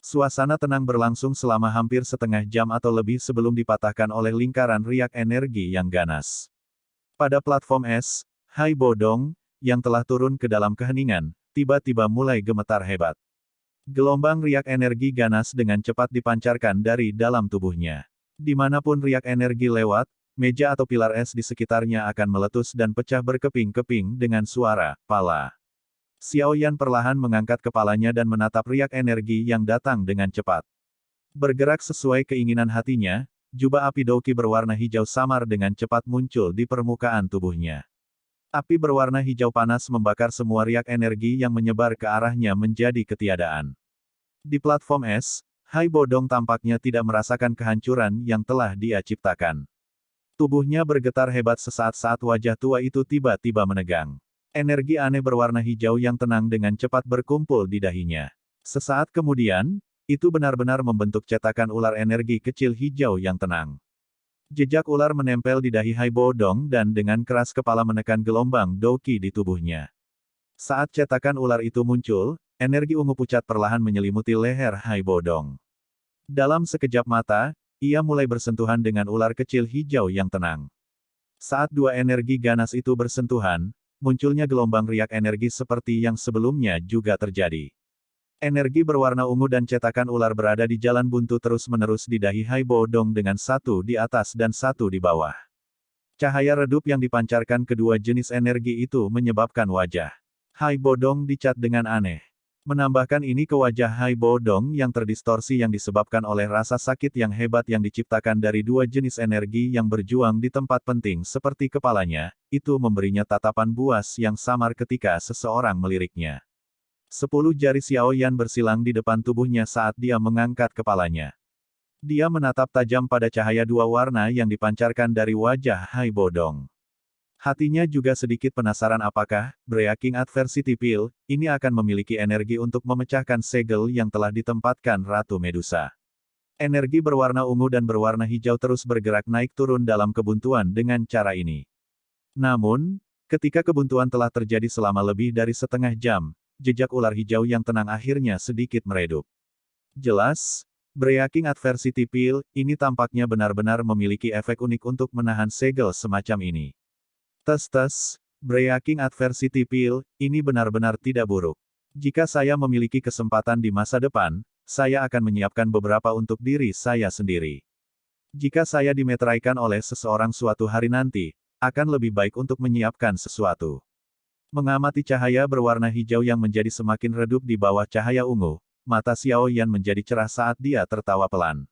Suasana tenang berlangsung selama hampir setengah jam atau lebih sebelum dipatahkan oleh lingkaran riak energi yang ganas. Pada platform es, Haibo Dong, yang telah turun ke dalam keheningan, tiba-tiba mulai gemetar hebat. Gelombang riak energi ganas dengan cepat dipancarkan dari dalam tubuhnya. Dimanapun riak energi lewat, meja atau pilar es di sekitarnya akan meletus dan pecah berkeping-keping dengan suara pala. Xiao Yan perlahan mengangkat kepalanya dan menatap riak energi yang datang dengan cepat. Bergerak sesuai keinginan hatinya, jubah api Doki berwarna hijau samar dengan cepat muncul di permukaan tubuhnya. Api berwarna hijau panas membakar semua riak energi yang menyebar ke arahnya menjadi ketiadaan. Di platform es, Haibo Dong tampaknya tidak merasakan kehancuran yang telah dia ciptakan. Tubuhnya bergetar hebat sesaat saat wajah tua itu tiba-tiba menegang. Energi aneh berwarna hijau yang tenang dengan cepat berkumpul di dahinya. Sesaat kemudian, itu benar-benar membentuk cetakan ular energi kecil hijau yang tenang. Jejak ular menempel di dahi Haibo Dong dan dengan keras kepala menekan gelombang Doki di tubuhnya. Saat cetakan ular itu muncul, energi ungu pucat perlahan menyelimuti leher Haibo Dong. Dalam sekejap mata, ia mulai bersentuhan dengan ular kecil hijau yang tenang. Saat dua energi ganas itu bersentuhan, munculnya gelombang riak energi seperti yang sebelumnya juga terjadi. Energi berwarna ungu dan cetakan ular berada di jalan buntu terus-menerus di dahi Haibo Dong dengan satu di atas dan satu di bawah. Cahaya redup yang dipancarkan kedua jenis energi itu menyebabkan wajah Haibo Dong dicat dengan aneh. Menambahkan ini ke wajah Haibo Dong yang terdistorsi yang disebabkan oleh rasa sakit yang hebat yang diciptakan dari dua jenis energi yang berjuang di tempat penting seperti kepalanya, itu memberinya tatapan buas yang samar ketika seseorang meliriknya. 10 jari Xiao Yan bersilang di depan tubuhnya saat dia mengangkat kepalanya. Dia menatap tajam pada cahaya dua warna yang dipancarkan dari wajah Haibo Dong. Hatinya juga sedikit penasaran apakah Breaking Adversity Pill ini akan memiliki energi untuk memecahkan segel yang telah ditempatkan Ratu Medusa. Energi berwarna ungu dan berwarna hijau terus bergerak naik turun dalam kebuntuan dengan cara ini. Namun, ketika kebuntuan telah terjadi selama lebih dari setengah jam, jejak ular hijau yang tenang akhirnya sedikit meredup. Jelas, Breaking Adversity Pill ini tampaknya benar-benar memiliki efek unik untuk menahan segel semacam ini. Tes-tes, Breaking Adversity Pill, ini benar-benar tidak buruk. Jika saya memiliki kesempatan di masa depan, saya akan menyiapkan beberapa untuk diri saya sendiri. Jika saya dimeteraikan oleh seseorang suatu hari nanti, akan lebih baik untuk menyiapkan sesuatu. Mengamati cahaya berwarna hijau yang menjadi semakin redup di bawah cahaya ungu, mata Xiao Yan menjadi cerah saat dia tertawa pelan.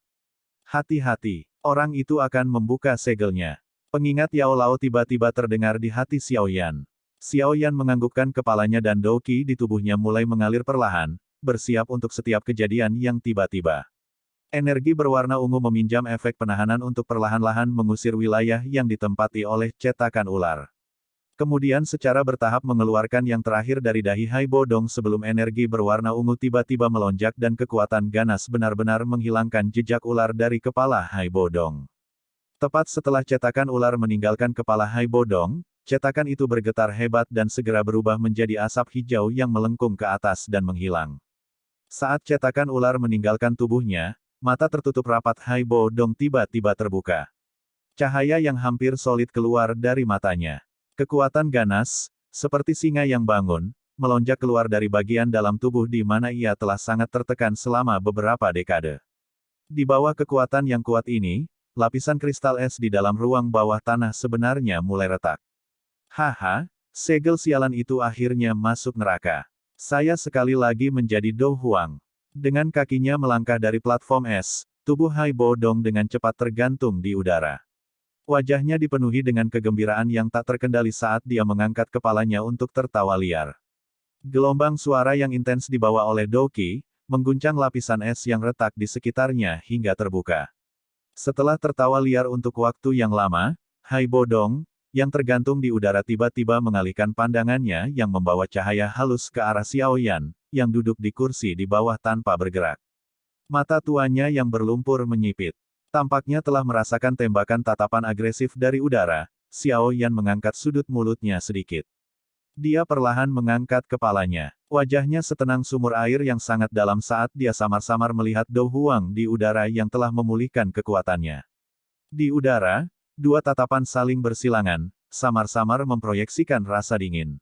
Hati-hati, orang itu akan membuka segelnya. Pengingat Yao Lao tiba-tiba terdengar di hati Xiao Yan. Xiao Yan menganggukkan kepalanya dan Doki di tubuhnya mulai mengalir perlahan, bersiap untuk setiap kejadian yang tiba-tiba. Energi berwarna ungu meminjam efek penahanan untuk perlahan-lahan mengusir wilayah yang ditempati oleh cetakan ular. Kemudian secara bertahap mengeluarkan yang terakhir dari dahi Haibo Dong sebelum energi berwarna ungu tiba-tiba melonjak dan kekuatan ganas benar-benar menghilangkan jejak ular dari kepala Haibo Dong. Tepat setelah cetakan ular meninggalkan kepala Haibo Dong, cetakan itu bergetar hebat dan segera berubah menjadi asap hijau yang melengkung ke atas dan menghilang. Saat cetakan ular meninggalkan tubuhnya, mata tertutup rapat Haibo Dong tiba-tiba terbuka. Cahaya yang hampir solid keluar dari matanya. Kekuatan ganas, seperti singa yang bangun, melonjak keluar dari bagian dalam tubuh di mana ia telah sangat tertekan selama beberapa dekade. Di bawah kekuatan yang kuat ini, lapisan kristal es di dalam ruang bawah tanah sebenarnya mulai retak. Haha, segel sialan itu akhirnya masuk neraka. Saya sekali lagi menjadi Do Huang. Dengan kakinya melangkah dari platform es, tubuh Haibo Dong dengan cepat tergantung di udara. Wajahnya dipenuhi dengan kegembiraan yang tak terkendali saat dia mengangkat kepalanya untuk tertawa liar. Gelombang suara yang intens dibawa oleh Doki, mengguncang lapisan es yang retak di sekitarnya hingga terbuka. Setelah tertawa liar untuk waktu yang lama, Hai Bodong, yang tergantung di udara tiba-tiba mengalihkan pandangannya yang membawa cahaya halus ke arah Xiaoyan, yang duduk di kursi di bawah tanpa bergerak. Mata tuanya yang berlumpur menyipit. Tampaknya telah merasakan tembakan tatapan agresif dari udara, Xiaoyan mengangkat sudut mulutnya sedikit. Dia perlahan mengangkat kepalanya. Wajahnya setenang sumur air yang sangat dalam saat dia samar-samar melihat Dou Huang di udara yang telah memulihkan kekuatannya. Di udara, dua tatapan saling bersilangan, samar-samar memproyeksikan rasa dingin.